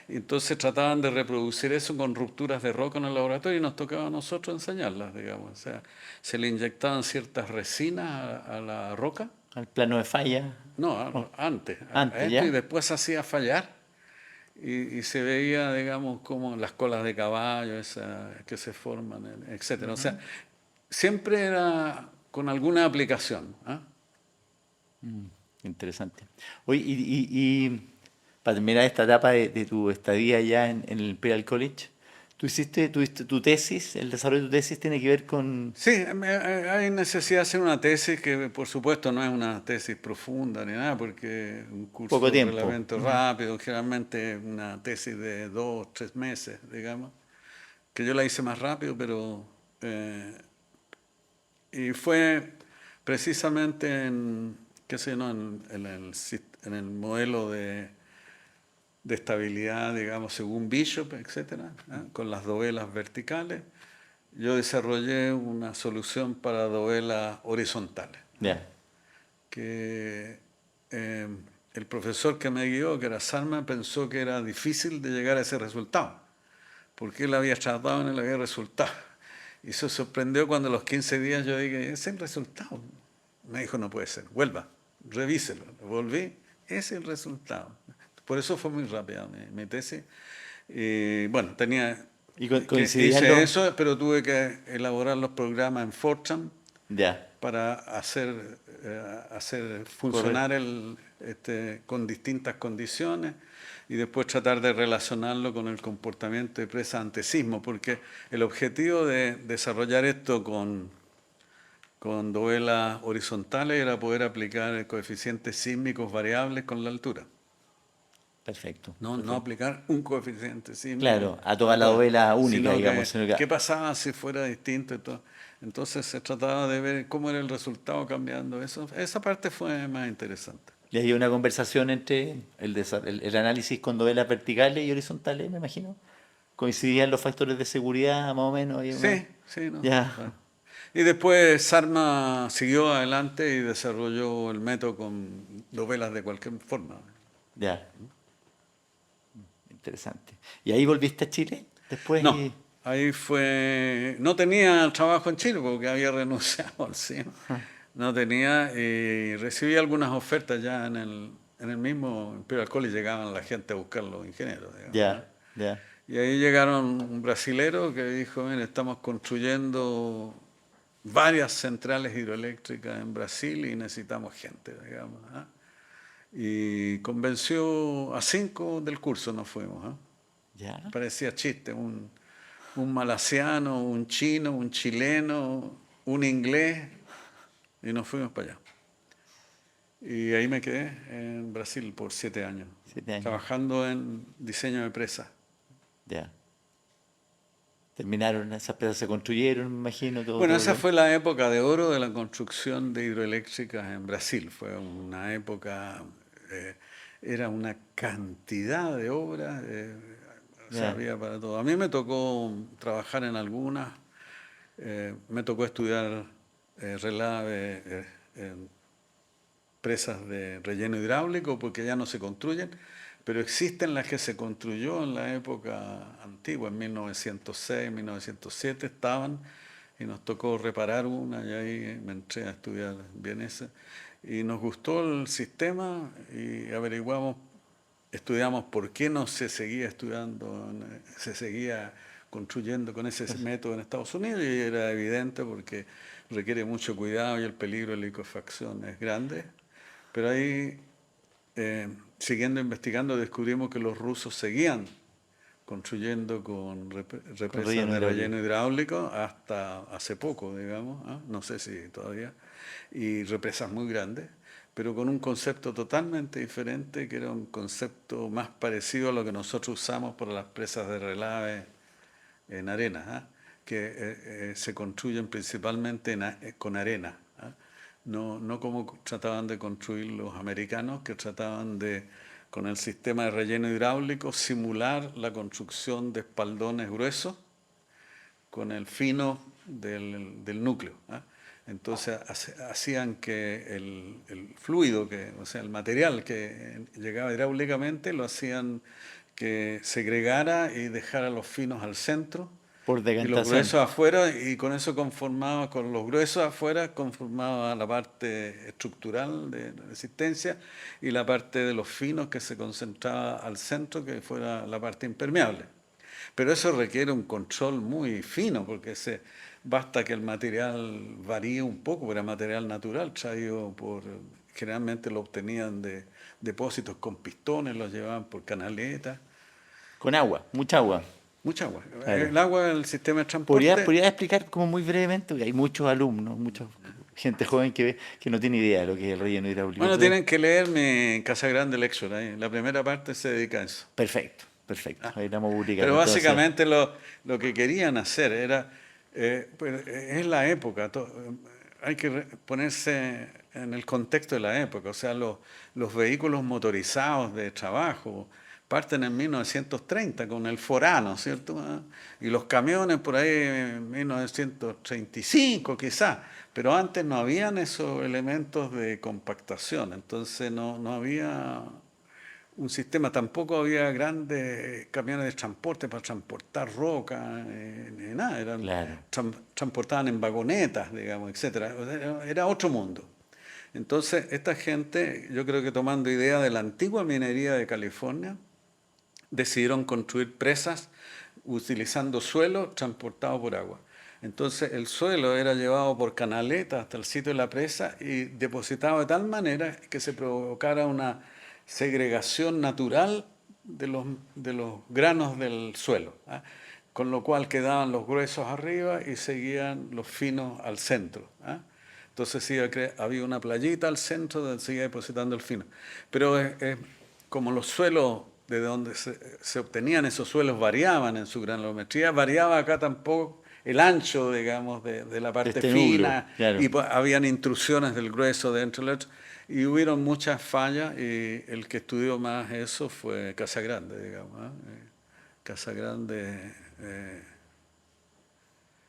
y entonces trataban de reproducir eso con rupturas de roca en el laboratorio y nos tocaba a nosotros enseñarlas, digamos. O sea, se le inyectaban ciertas resinas a la roca.
Al plano de falla.
No,
Oh,
antes, a
antes,
esto, y
¿ya?
después hacía fallar y se veía, digamos, como las colas de caballo que se forman, etcétera. O sea, siempre era con alguna aplicación, ¿ah?
Mm, interesante. Oye, para terminar esta etapa de tu estadía ya en el Imperial College, tuviste tu tesis, el desarrollo de tu tesis tiene que ver con
Sí, hay necesidad de hacer una tesis que por supuesto no es una tesis profunda ni nada, porque es un
poco
curso
tiempo.
relativamente rápido, generalmente una tesis de 2 o 3 meses, digamos, que yo la hice más rápido, pero y fue precisamente en, qué sé yo, ¿no? En el modelo de estabilidad, digamos, según Bishop, etcétera, ¿ah? Con las dovelas verticales. Yo desarrollé una solución para dovelas horizontales, ¿ah?
Ya.
Que eh, el profesor que me guió, que era Sarma, pensó que era difícil de llegar a ese resultado, porque él había tratado y no le había resultado. Y se sorprendió cuando a los 15 días yo dije, es el resultado. Me dijo, no puede ser, vuelva, revíselo. Volví, es el resultado. Por eso fue muy rápida mi tesis. Y bueno, tenía...
¿Y
que
coincidían
hice eso, pero tuve que elaborar los programas en Fortran
Ya,
para hacer funcionar con distintas condiciones y después tratar de relacionarlo con el comportamiento de presa ante sismo, porque el objetivo de desarrollar esto con dovelas horizontales era poder aplicar coeficientes sísmicos variables con la altura.
perfecto.
No aplicar un coeficiente sísmico
Claro, a toda la dovela única,
sino
digamos.
¿qué pasaba si fuera distinto? Y todo. Entonces se trataba de ver cómo era el resultado cambiando eso. Esa parte fue más interesante.
Y hay una conversación entre el análisis con dovelas verticales y horizontales, me imagino. ¿Coincidían los factores de seguridad, más o menos?
Sí, no.
Ya,
Claro. Y después Sarma siguió adelante y desarrolló el método con dovelas de cualquier forma.
ya. Interesante. ¿Y ahí volviste a Chile después?
No, no tenía trabajo en Chile porque había renunciado al cine. No tenía y recibí algunas ofertas ya en el mismo Imperial College, llegaban la gente a buscar los ingenieros, digamos,
Ya, ya.
Y ahí llegaron un brasilero que dijo, mire, estamos construyendo varias centrales hidroeléctricas en Brasil y necesitamos gente, digamos. Y convenció a 5 del curso, nos fuimos.
Ya.
Parecía chiste, un malasiano, un chino, un chileno, un inglés, y nos fuimos para allá. Y ahí me quedé en Brasil por 7 años,
7 años.
trabajando en diseño de presas.
Ya. Terminaron, esas presas se construyeron, me imagino.
Bueno, esa fue la época de oro de la construcción de hidroeléctricas en Brasil. Fue una época, era una cantidad de obras, o sea, había para todo. A mí me tocó trabajar en algunas, me tocó estudiar relave, presas de relleno hidráulico, porque ya no se construyen, pero existen las que se construyó en la época antigua, en 1906, 1907 estaban, y nos tocó reparar una, y ahí me entré a estudiar bien esa. Y nos gustó el sistema y estudiamos por qué no se seguía estudiando, se seguía construyendo con ese método en Estados Unidos, y era evidente porque requiere mucho cuidado y el peligro de liquefacción es grande. Pero ahí, siguiendo investigando, descubrimos que los rusos seguían construyendo con represas de relleno hidráulico hasta hace poco, digamos, no sé si todavía, y represas muy grandes, pero con un concepto totalmente diferente, que era un concepto más parecido a lo que nosotros usamos para las presas de relave en arena, que se construyen principalmente con arena. No como trataban de construir los americanos, que trataban de, con el sistema de relleno hidráulico, simular la construcción de espaldones gruesos con el fino del núcleo. Entonces hacían que el fluido, o sea, el material que llegaba hidráulicamente, lo hacían que segregara y dejara los finos al centro,
por
y
decantación.
los gruesos afuera, y con eso con los gruesos afuera conformaba la parte estructural de resistencia, y la parte de los finos que se concentraba al centro, que fuera la parte impermeable. Pero eso requiere un control muy fino, porque basta que el material varíe un poco, pero era material natural, generalmente lo obtenían de depósitos con pistones, los llevaban por canaletas.
Con agua, mucha agua.
Mucha agua.
Claro.
El agua, el sistema de transporte.
¿Podría explicar como muy brevemente? Porque hay muchos alumnos, mucha gente joven que no tiene idea de lo que es el relleno hidráulico.
Bueno, tienen que leer mi Casa Grande Lecture. Ahí. La primera parte se dedica a eso.
Perfecto. Ahí la vamos a publicar.
Pero básicamente lo que querían hacer era, es la época, hay que ponerse en el contexto de la época. O sea, los vehículos motorizados de trabajo parten en 1930 con el Forano, ¿cierto? Y los camiones por ahí en 1935 quizás, pero antes no habían esos elementos de compactación, entonces no había un sistema, tampoco había grandes camiones de transporte para transportar roca, ni nada, transportaban en vagonetas, digamos, etcétera. Era otro mundo. Entonces, esta gente, yo creo que tomando idea de la antigua minería de California, decidieron construir presas utilizando suelo transportado por agua. Entonces el suelo era llevado por canaletas hasta el sitio de la presa y depositado de tal manera que se provocara una segregación natural de los granos del suelo, ¿ah? Con lo cual quedaban los gruesos arriba y seguían los finos al centro, ¿ah? Entonces sí, había una playita al centro donde seguía depositando el fino. Pero como los suelos de donde se obtenían esos suelos variaban en su granulometría, variaba acá tampoco el ancho, digamos, de la parte fina,
núcleo, claro.
y habían intrusiones del grueso dentro del otro, y hubieron muchas fallas, y el que estudió más eso fue Casagrande, digamos, ¿eh? Casagrande.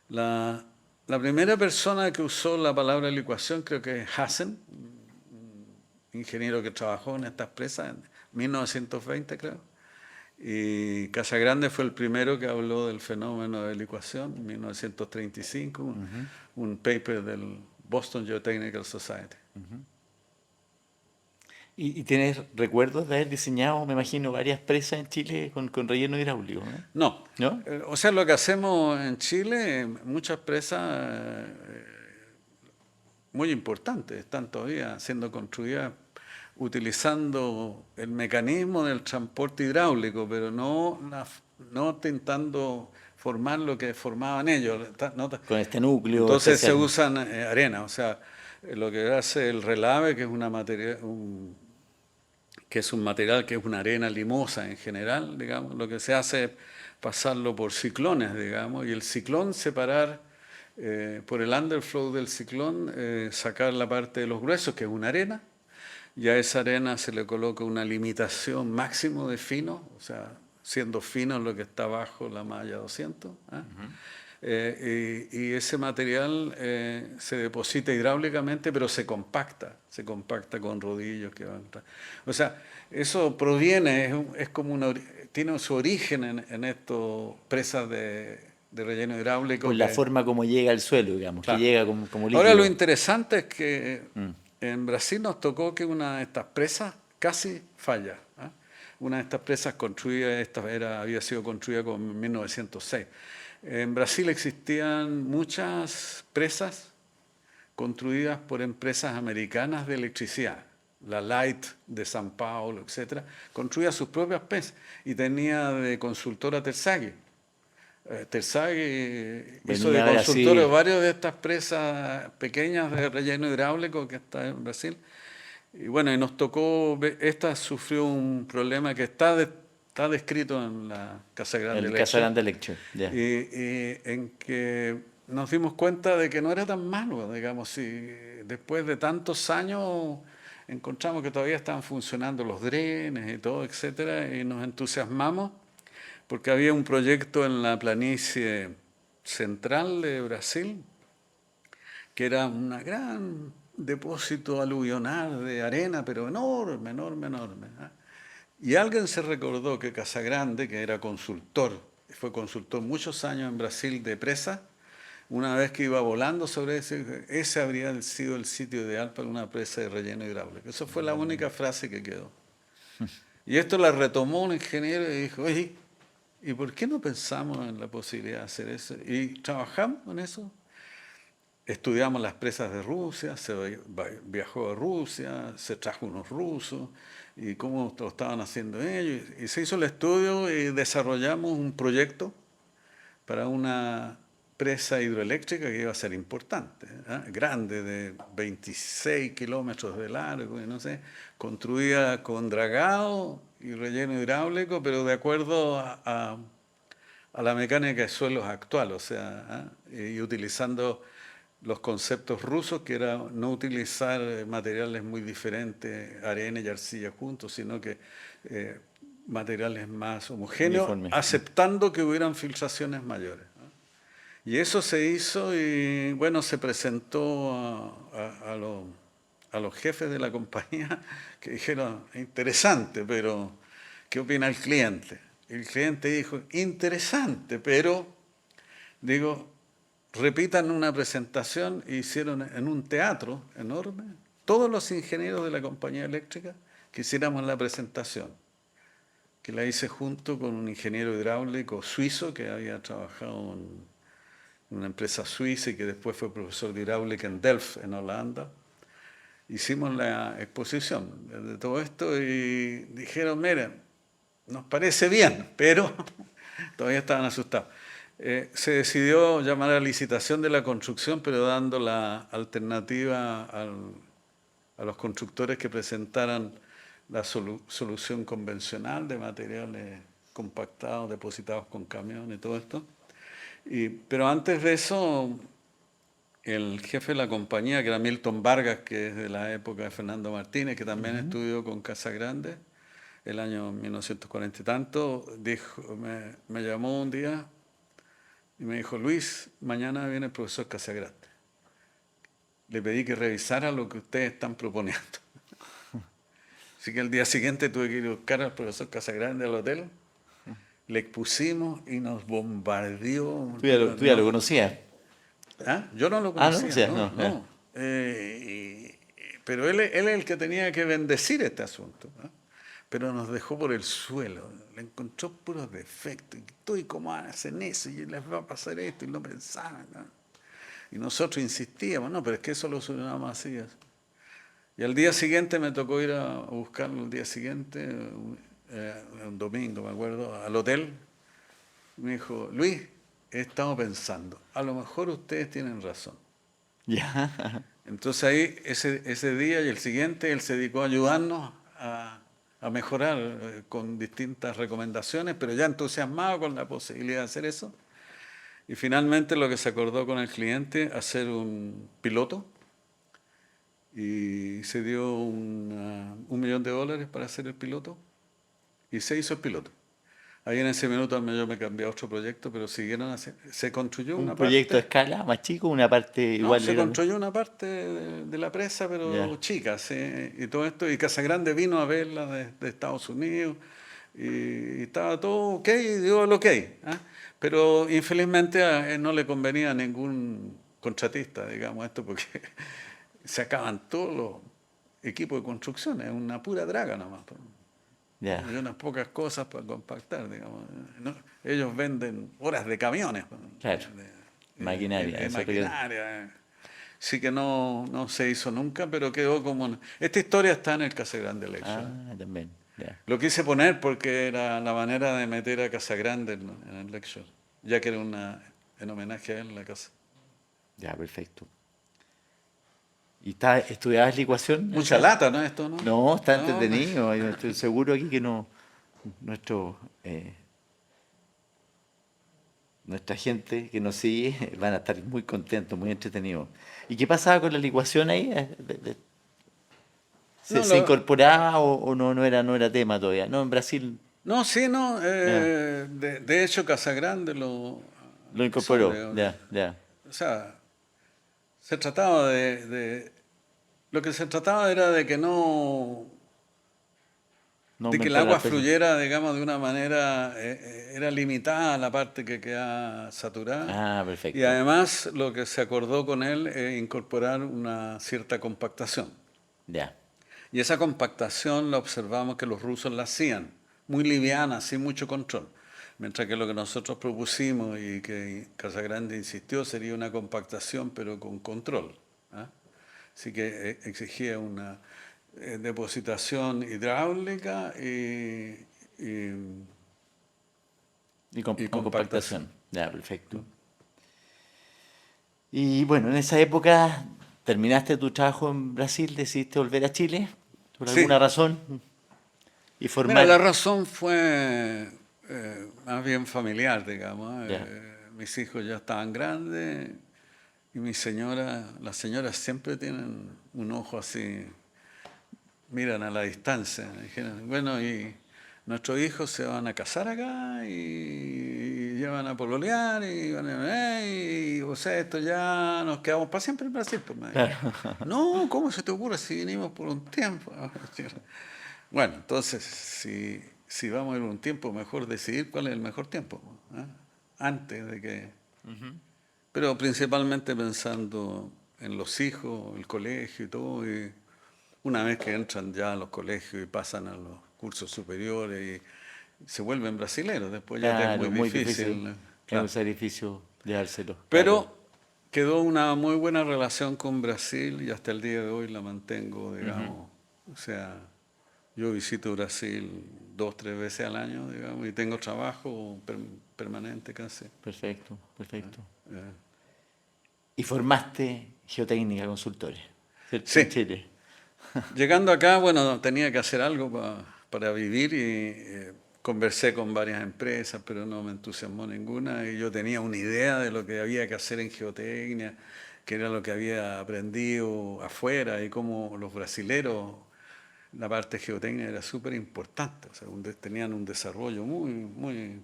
La primera persona que usó la palabra licuación creo que es Hassen, un ingeniero que trabajó en estas presas en 1920, creo. Y Casagrande fue el primero que habló del fenómeno de licuación en 1935, un paper del Boston Geotechnical Society.
¿Y tienes recuerdos de haber diseñado, me imagino, varias presas en Chile con relleno hidráulico, ¿no?
No.
¿No?
O sea, lo que hacemos en Chile, muchas presas muy importantes están todavía siendo construidas utilizando el mecanismo del transporte hidráulico, pero no intentando formar lo que formaban ellos.
Con este núcleo.
Entonces
especial.
se usan arena, o sea, lo que hace el relave, que es una materia, que es un material que es una arena limosa en general, digamos, lo que se hace es pasarlo por ciclones, digamos, y el ciclón separar por el underflow del ciclón, sacar la parte de los gruesos, que es una arena, y a esa arena se le coloca una limitación máximo de fino, o sea, siendo fino lo que está bajo la malla 200, ¿eh? Y ese material se deposita hidráulicamente, pero se compacta con rodillos que van. O sea, eso proviene, es como tiene su origen en estos presas de relleno hidráulico.
Por la forma como llega al suelo, digamos,
claro,
que llega como líquido.
Ahora lo interesante es que en Brasil nos tocó que una de estas presas casi falla, ¿eh? Una de estas presas construida, había sido construida como en 1906. En Brasil existían muchas presas construidas por empresas americanas de electricidad. La Light de San Paulo, etcétera, construía sus propias presas y tenía de consultora Tersaghi. Tersaghi hizo de consultor de varias de estas presas pequeñas de relleno hidráulico que está en Brasil. Y bueno, y nos tocó, esta sufrió un problema que está descrito en la Casagrande Lecture.
El Casagrande Lecture,
yeah. Y en que nos dimos cuenta de que no era tan malo, digamos, si después de tantos años encontramos que todavía estaban funcionando los drenes y todo, etcétera, y nos entusiasmamos porque había un proyecto en la planicie central de Brasil que era un gran depósito aluvional de arena, pero enorme, enorme, enorme, ¿eh? Y alguien se recordó que Casagrande, que era consultor, fue consultor muchos años en Brasil de presa, una vez que iba volando sobre ese habría sido el sitio ideal para una presa de relleno hidráulico. Esa fue la única frase que quedó. Y esto la retomó un ingeniero y dijo, oye, ¿y por qué no pensamos en la posibilidad de hacer eso? Y trabajamos en eso. Estudiamos las presas de Rusia, se viajó a Rusia, se trajo unos rusos y cómo lo estaban haciendo ellos. Y se hizo el estudio y desarrollamos un proyecto para una presa hidroeléctrica que iba a ser importante, ¿eh? Grande, de 26 kilómetros de largo, y no sé, construida con dragado y relleno hidráulico, pero de acuerdo a la mecánica de suelos actual, o sea, y utilizando los conceptos rusos, que era no utilizar materiales muy diferentes, arena y arcilla juntos, sino que materiales más homogéneos, aceptando que hubieran filtraciones mayores. Y eso se hizo y bueno, se presentó a los jefes de la compañía que dijeron, interesante, pero ¿qué opina el cliente? El cliente dijo, interesante, pero, digo, repitan una presentación, hicieron en un teatro enorme, todos los ingenieros de la compañía eléctrica, que hiciéramos la presentación, que la hice junto con un ingeniero hidráulico suizo que había trabajado en una empresa suiza y que después fue profesor de hidráulica en Delft, en Holanda. Hicimos la exposición de todo esto y dijeron, miren, nos parece bien, pero todavía estaban asustados. Se decidió llamar a licitación de la construcción, pero dando la alternativa a los constructores que presentaran la solución convencional de materiales compactados, depositados con camiones y todo esto. Pero antes de eso, el jefe de la compañía, que era Milton Vargas, que es de la época de Fernando Martínez, que también estudió con Casagrande, el año 1940 y tanto, me llamó un día y me dijo, Luis, mañana viene el profesor Casagrande. Le pedí que revisara lo que ustedes están proponiendo. Así que el día siguiente tuve que ir a buscar al profesor Casagrande al hotel, le expusimos y nos bombardeó.
Tú ya lo conocías.
¿Ah? Yo no lo
Ah, ¿no?
conocía,
O sea,
no. Pero él es el que tenía que bendecir este asunto, ¿no? Pero nos dejó por el suelo, le encontró puros defectos, y cómo hacen eso, y les va a pasar esto, y no pensaban, ¿no? Y nosotros insistíamos, no, pero es que eso lo solucionamos así. Y al día siguiente me tocó ir a buscarlo, el día siguiente, un domingo, me acuerdo, al hotel. Me dijo, Luis, he estado pensando, a lo mejor ustedes tienen razón.
Ya.
Entonces ahí, ese día y el siguiente, él se dedicó a ayudarnos a mejorar con distintas recomendaciones, pero ya entusiasmado con la posibilidad de hacer eso. Y finalmente lo que se acordó con el cliente, hacer un piloto, y se dio $1 millón para hacer el piloto, y se hizo el piloto. Ahí en ese minuto yo me cambié a otro proyecto, pero siguieron haciendo, se construyó una
¿Un proyecto a
parte.
escala más chico, una parte igual
No,
de
se
grande?
construyó una parte de la presa, pero
Ya.
chica, ¿sí? Y todo esto, y Casagrande vino a verla de Estados Unidos, y estaba todo ok, y dio el ok, ¿ah? Pero infelizmente a él no le convenía a ningún contratista, digamos, esto, porque se acaban todos los equipos de construcción, es una pura draga nomás.
Ya.
Hay unas pocas cosas para compactar, digamos, ¿no? Ellos venden horas de camiones.
Claro. Maquinaria.
De
eso es lo que-
maquinaria. Sí que no se hizo nunca, pero quedó como... Esta historia está en el Casagrande Lecture.
Ah, también. Ya.
Lo quise poner porque era la manera de meter a Casagrande en el Lecture, ya que era en homenaje a él en la casa.
Ya, perfecto. ¿Y estudiabas la ecuación?
Mucha lata, ¿no? Esto, ¿no?
No, está
No,
entretenido. Yo estoy seguro aquí que no. Nuestra gente que nos sigue van a estar muy contentos, muy entretenidos. ¿Y qué pasaba con la licuación ahí? ¿Se,
No,
se incorporaba o no era tema todavía? No, en Brasil
no, sí, no.
ya,
De hecho, Casagrande
lo
empezó,
incorporó. Ya.
o sea, se trataba lo que se trataba era de que no...
No
de que el
aumentar la
agua
presión.
fluyera, digamos, de una manera, era limitada la parte que queda saturada.
Ah, perfecto.
Y además lo que se acordó con él es incorporar una cierta compactación.
Ya.
Y esa compactación la observamos que los rusos la hacían, muy liviana, sin mucho control. Mientras que lo que nosotros propusimos y que Casagrande insistió sería una compactación pero con control, ¿ah? Así que exigía una depositación hidráulica y
Con
compactación.
compactación. Ya, perfecto. Y bueno, en esa época terminaste tu trabajo en Brasil, decidiste volver a Chile por
Sí.
alguna razón y
Mira,
formar.
la razón fue más bien familiar, digamos.
Ya.
Mis hijos ya estaban grandes y las señoras siempre tienen un ojo así, miran a la distancia. Dijeron, bueno, y nuestros hijos se van a casar acá y ya van a pololear y o sea, esto ya nos quedamos para siempre en Brasil. Pues, me dijeron. No, ¿cómo se te ocurre si vinimos por un tiempo? Bueno, entonces, si vamos a ir un tiempo, mejor decidir cuál es el mejor tiempo, ¿eh? Antes de que... Pero principalmente pensando en los hijos, el colegio y todo, y una vez que entran ya a los colegios y pasan a los cursos superiores y se vuelven brasileros, después ya te es
Claro,
muy
muy
difícil.
difícil. Es un
Claro.
sacrificio dejárselo. Claro.
Pero quedó una muy buena relación con Brasil y hasta el día de hoy la mantengo, digamos. O sea, yo visito Brasil 2, 3 veces al año, digamos, y tengo trabajo permanente casi.
Perfecto, perfecto.
Eh,
Y formaste geotécnica consultores, ¿cierto? En
Sí,
Chile.
llegando acá, bueno, tenía que hacer algo para vivir y conversé con varias empresas, pero no me entusiasmó ninguna y yo tenía una idea de lo que había que hacer en geotecnia, que era lo que había aprendido afuera y cómo los brasileros, la parte geotecnia era súper importante, o sea, tenían un desarrollo muy, muy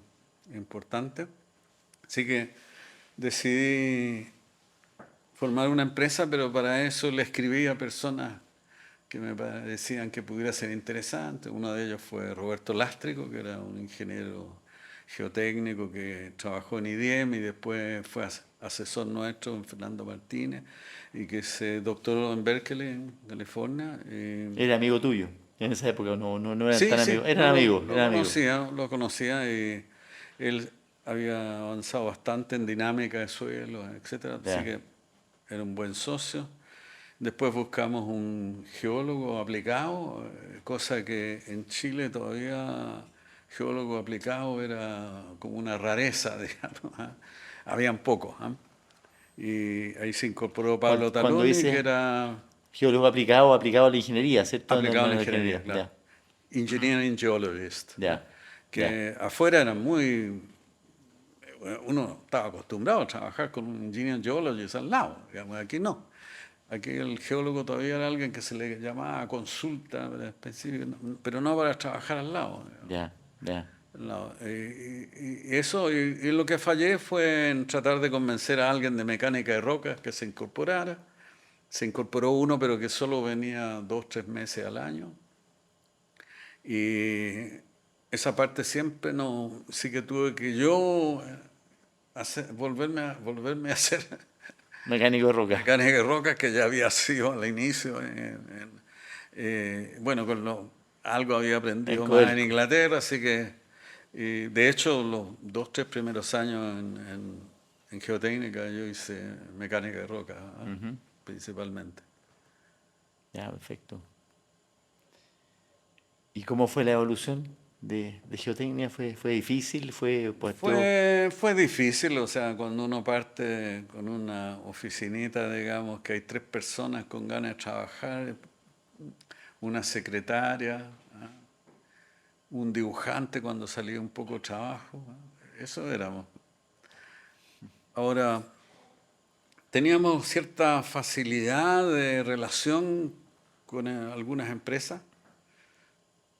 importante. Así que decidí formar una empresa, pero para eso le escribí a personas que me parecían que pudiera ser interesante. Uno de ellos fue Roberto Lástrico, que era un ingeniero geotécnico que trabajó en IDEM y después fue asesor nuestro en Fernando Martínez y que se doctoró en Berkeley, en California.
Era amigo tuyo. En esa época no eran
Sí,
tan
sí,
amigos.
no,
Eran amigos, eran amigos.
lo conocía y él había avanzado bastante en dinámica de suelo, etcétera, así
Ya.
que era un buen socio. Después buscamos un geólogo aplicado, cosa que en Chile todavía geólogo aplicado era como una rareza, digamos. ¿Ah? Habían pocos. ¿Ah? Y ahí se incorporó Pablo
Cuando
Taloni, que
dices
era
geólogo aplicado a la ingeniería, ¿cierto? No,
aplicado
no
a
a
la
la
ingeniería,
ingeniería.
claro.
Ya,
Engineering Geologist. ¿Ah?
ya, ya.
Que afuera eran muy... Uno estaba acostumbrado a trabajar con un engineer geologist al lado, digamos, aquí no. Aquí el geólogo todavía era alguien que se le llamaba consulta específica, pero no para trabajar al lado.
Ya, ya.
Al lado. Y eso, y lo que fallé fue en tratar de convencer a alguien de mecánica de rocas que se incorporara. Se incorporó uno, pero que solo venía 2, 3 meses al año. Y esa parte siempre no, sí que tuve que yo volverme a hacer
Mecánico de roca.
mecánica de rocas, que ya había sido al inicio. Bueno, algo había
En
aprendido más en
Codelco.
Inglaterra, así que, de hecho, los 2, 3 primeros años en geotécnica yo hice mecánica de rocas, ¿ah? Principalmente.
Ya, perfecto. ¿Y cómo fue la evolución de geotecnia? ¿Fue difícil?
Fue difícil, o sea, cuando uno parte con una oficinita, digamos, que hay 3 personas con ganas de trabajar, una secretaria, ¿ah? Un dibujante cuando salía un poco de trabajo, ¿ah? Eso éramos. Ahora, teníamos cierta facilidad de relación con algunas empresas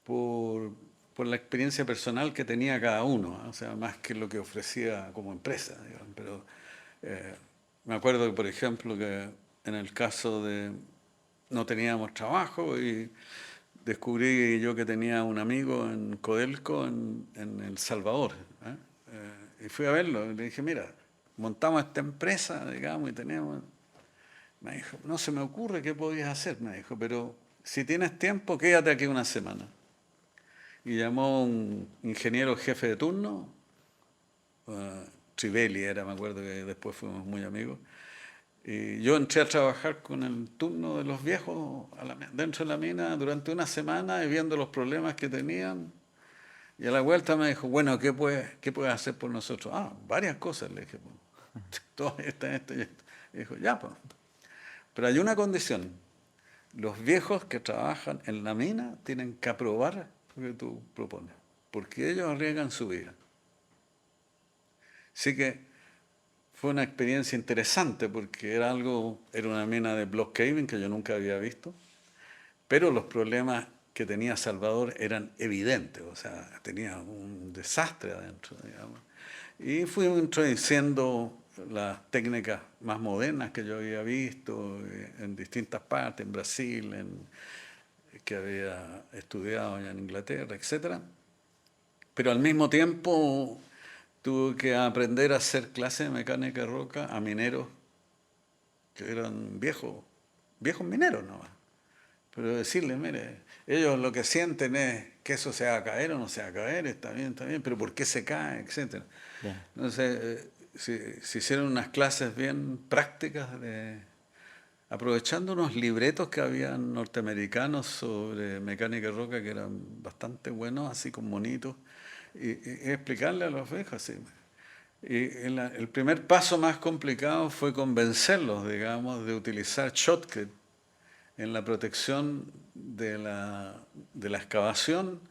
por, por la experiencia personal que tenía cada uno, ¿ah? O sea, más que lo que ofrecía como empresa, digamos. Pero me acuerdo que, por ejemplo, que en el caso de no teníamos trabajo y descubrí yo que tenía un amigo en Codelco, en El Salvador, ¿eh? Y fui a verlo y le dije, mira, montamos esta empresa, digamos, y tenemos... Me dijo, no se me ocurre qué podías hacer, me dijo, pero si tienes tiempo, quédate aquí una semana. Y llamó a un ingeniero jefe de turno, Trivelli era, me acuerdo que después fuimos muy amigos. Y yo entré a trabajar con el turno de los viejos dentro de la mina durante una semana y viendo los problemas que tenían. Y a la vuelta me dijo, bueno, ¿qué puedes hacer por nosotros? Ah, varias cosas, le dije. Todo esto y esto. Y dijo, ya, pues. Pero hay una condición. Los viejos que trabajan en la mina tienen que aprobar lo que tú propones, porque ellos arriesgan su vida. Así que fue una experiencia interesante porque era una mina de block caving que yo nunca había visto, pero los problemas que tenía Salvador eran evidentes, o sea, tenía un desastre adentro, digamos. Y fui introduciendo las técnicas más modernas que yo había visto en distintas partes, en Brasil, que había estudiado allá en Inglaterra, etc. Pero al mismo tiempo tuve que aprender a hacer clases de mecánica de roca a mineros que eran viejos mineros nomás. Pero decirle, mire, ellos lo que sienten es que eso se va a caer o no se va a caer, está bien, pero ¿por qué se cae? Etcétera.
Ya.
Entonces, se hicieron unas clases bien prácticas aprovechando unos libretos que habían norteamericanos sobre mecánica de roca que eran bastante buenos, así con monitos, y explicarle a los viejos así. Y el primer paso más complicado fue convencerlos, digamos, de utilizar shotcut en la protección de la excavación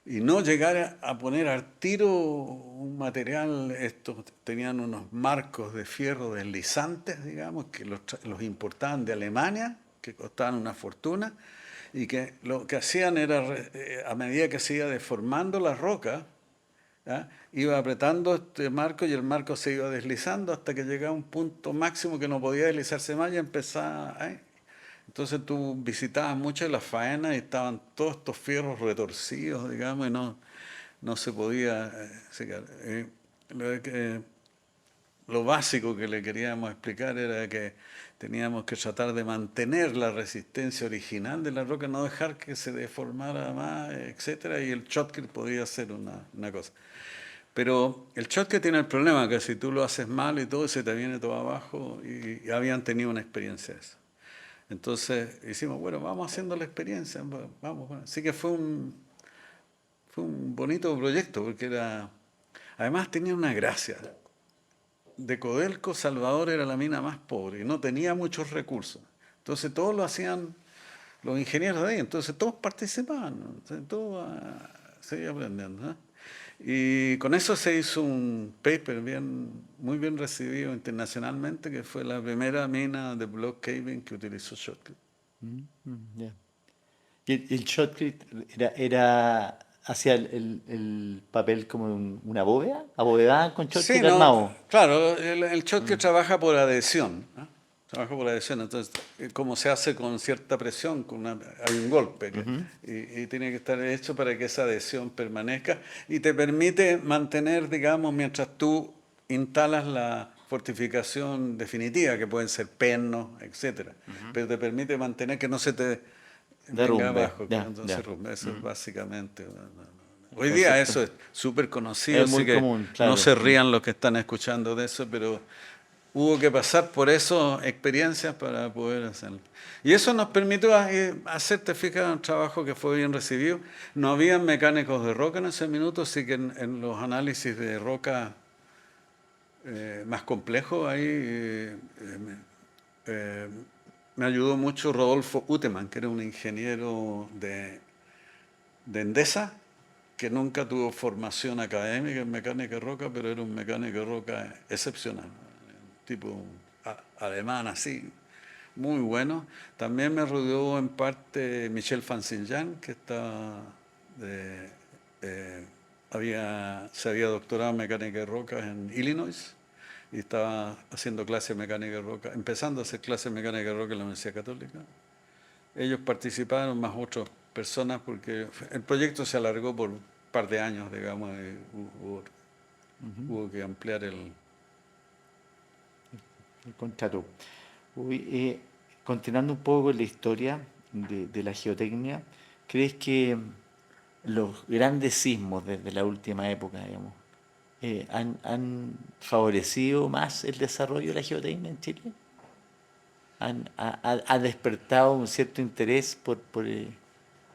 y no llegar a poner al tiro un material. Estos tenían unos marcos de fierro deslizantes, digamos, que los importaban de Alemania, que costaban una fortuna, y que lo que hacían era, a medida que se iba deformando la roca, ¿ya?, iba apretando este marco y el marco se iba deslizando hasta que llegaba a un punto máximo que no podía deslizarse más y empezaba. Entonces tú visitabas mucho las faenas y estaban todos estos fierros retorcidos, digamos, y no se podía secar. Lo básico que le queríamos explicar era que teníamos que tratar de mantener la resistencia original de la roca, no dejar que se deformara más, etcétera, y el shotcut podía ser una cosa. Pero el shotcut tiene el problema que si tú lo haces mal y todo, se te viene todo abajo, y habían tenido una experiencia de eso. Entonces hicimos, bueno, vamos haciendo la experiencia, vamos. Así que fue un bonito proyecto, porque además tenía una gracia. De Codelco, Salvador era la mina más pobre y no tenía muchos recursos. Entonces todos lo hacían los ingenieros de ahí, entonces todos participaban, ¿no? Entonces, todos seguían aprendiendo, ¿no? Y con eso se hizo un paper muy bien recibido internacionalmente, que fue la primera mina de block caving que utilizó shotcut.
Ya. Y el shotcrete hacía el papel como una bóveda, abovedada con
Sí,
shotcrete
no,
armado.
claro, el shotcut trabaja por adhesión, ¿no? Trabaja por adhesión, entonces, como se hace con cierta presión, hay un golpe, y tiene que estar hecho para que esa adhesión permanezca y te permite mantener, digamos, mientras tú instalas la fortificación definitiva, que pueden ser pernos, etcétera, pero te permite mantener que no se te venga
Derrumbe.
abajo, que
Ya,
no se
ya.
derrumbe. Eso es básicamente.
El
Hoy día
concepto.
eso es súper conocido,
Es
así
muy
que
común,
no
claro.
se rían los que están escuchando de eso, pero hubo que pasar por eso, experiencias para poder hacerlo. Y eso nos permitió hacer, te fijas, un trabajo que fue bien recibido. No había mecánicos de roca en ese minuto, así que en los análisis de roca más complejos ahí me ayudó mucho Rodolfo Uteman, que era un ingeniero de Endesa, que nunca tuvo formación académica en mecánica de roca, pero era un mecánico de roca excepcional, tipo alemán así, muy bueno. También me rodeó en parte Michel Fancinjan, que se había doctorado en mecánica de roca en Illinois y estaba haciendo clases de mecánica de roca, empezando a hacer clases de mecánica de roca en la Universidad Católica. Ellos participaron, más otras personas, porque el proyecto se alargó por un par de años, digamos, y hubo que ampliar el
contrato. Continuando un poco con la historia de la geotecnia, ¿crees que los grandes sismos desde la última época, digamos, han favorecido más el desarrollo de la geotecnia en Chile? ¿Ha despertado un cierto interés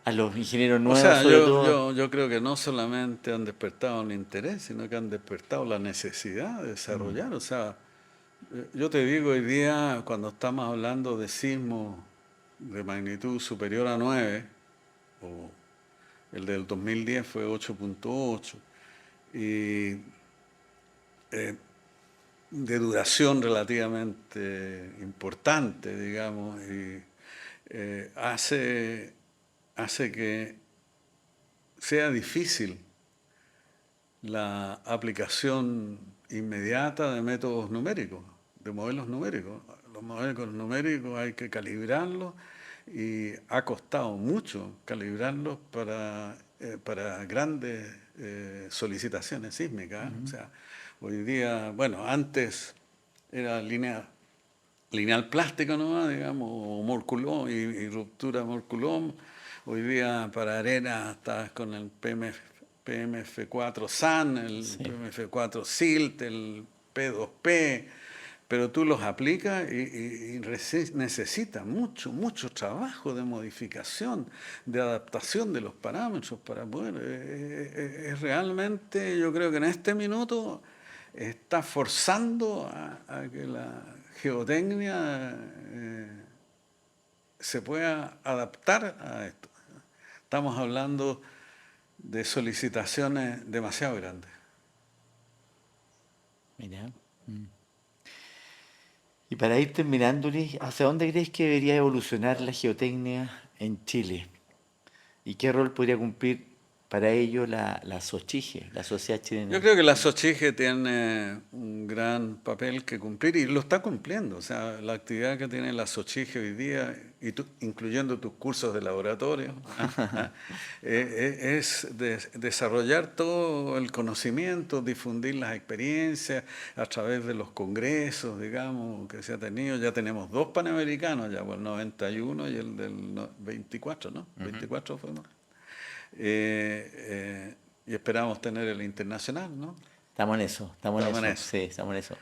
a los ingenieros
O
nuevos,
sea,
sobre todo?
yo creo que no solamente han despertado el interés, sino que han despertado la necesidad de desarrollar. O sea, yo te digo, hoy día, cuando estamos hablando de sismos de magnitud superior a 9, o el del 2010 fue 8.8, y de duración relativamente importante, digamos, y hace que sea difícil la aplicación inmediata de métodos numéricos, de modelos numéricos. Los modelos numéricos hay que calibrarlos y ha costado mucho calibrarlos para grandes solicitaciones sísmicas. O sea, hoy día, bueno, antes era línea lineal plástico nomás, digamos, o morculón y ruptura morculón. Hoy día para arena estás con el PMF4 SAN, el PMF4 SILT, el P2P, pero tú los aplicas y necesitas mucho trabajo de modificación, de adaptación de los parámetros para poder. Es realmente, yo creo que en este minuto está forzando a que la geotecnia se pueda adaptar a esto. Estamos hablando de solicitaciones demasiado grandes.
Mira. Y para ir terminando, Luis, ¿hacia dónde crees que debería evolucionar la geotecnia en Chile? ¿Y qué rol podría cumplir para ello la SOCHIGE, la Sociedad Chilena?
Yo creo que la SOCHIGE tiene un gran papel que cumplir y lo está cumpliendo. O sea, la actividad que tiene la SOCHIGE hoy día, incluyendo tus cursos de laboratorio, es desarrollar todo el conocimiento, difundir las experiencias a través de los congresos, digamos, que se ha tenido. Ya tenemos 2 panamericanos, ya por el 91 y el del 24, ¿no? 24 fuimos. Y esperamos tener el internacional, ¿no?
Estamos en eso. Sí, estamos en eso.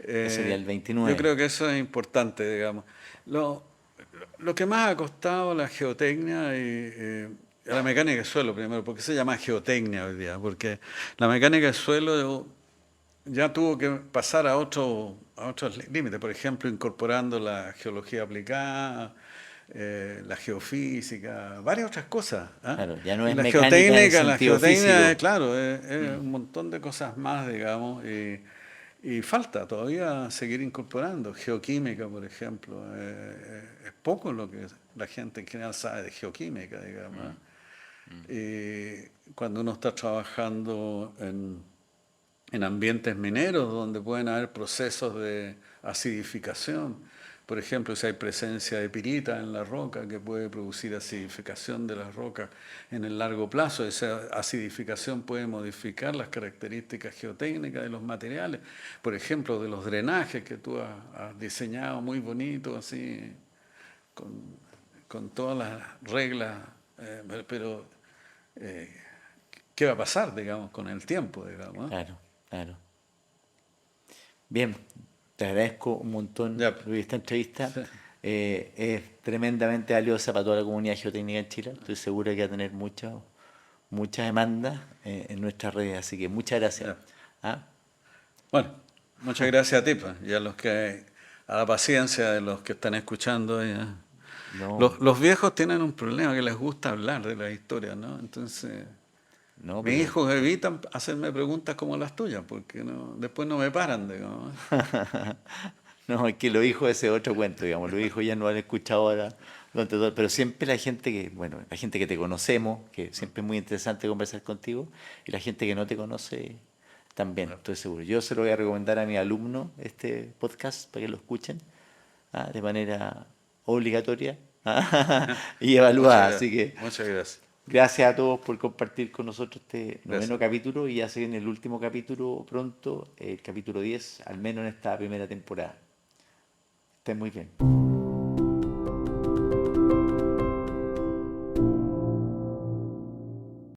Sería el 29.
Yo creo que eso es importante, digamos. Lo que más ha costado la geotecnia y la mecánica de suelo primero, porque se llama geotecnia hoy día, porque la mecánica de suelo ya tuvo que pasar a otros límites, por ejemplo, incorporando la geología aplicada, la geofísica, varias otras cosas.
Claro, ya no es
la
mecánica
geotécnica,
en
la
sentido
geotecnia,
físico.
claro, es un montón de cosas más, digamos, y falta todavía seguir incorporando. Geoquímica, por ejemplo, es poco lo que la gente en general sabe de geoquímica, digamos. Y cuando uno está trabajando en ambientes mineros donde pueden haber procesos de acidificación. Por ejemplo, si hay presencia de pirita en la roca que puede producir acidificación de las rocas en el largo plazo, esa acidificación puede modificar las características geotécnicas de los materiales, por ejemplo, de los drenajes que tú has diseñado muy bonito, así, con todas las reglas, pero ¿qué va a pasar, digamos, con el tiempo, digamos?
Claro. Bien. Te agradezco un montón, Luis, esta entrevista.
Sí.
Es tremendamente valiosa para toda la comunidad geotécnica en Chile. Estoy seguro que va a tener mucha demanda en nuestras redes, así que muchas gracias.
Bueno, muchas gracias a ti, pues, y a la paciencia de los que están escuchando. No. Los viejos tienen un problema, que les gusta hablar de las historias, ¿no? Entonces... Mis hijos evitan hacerme preguntas como las tuyas, porque después no me paran, digamos.
No, es que los hijos ese otro cuento, digamos. Los hijos ya no han escuchado ahora durante todo, pero siempre la gente que te conocemos, que siempre es muy interesante conversar contigo, y la gente que no te conoce también, estoy seguro. Yo se lo voy a recomendar a mis alumnos este podcast para que lo escuchen de manera obligatoria y evaluada. Así que
muchas gracias.
Gracias a todos por compartir con nosotros este noveno capítulo, y ya se viene el último capítulo pronto, el capítulo 10, al menos en esta primera temporada. Estén muy bien.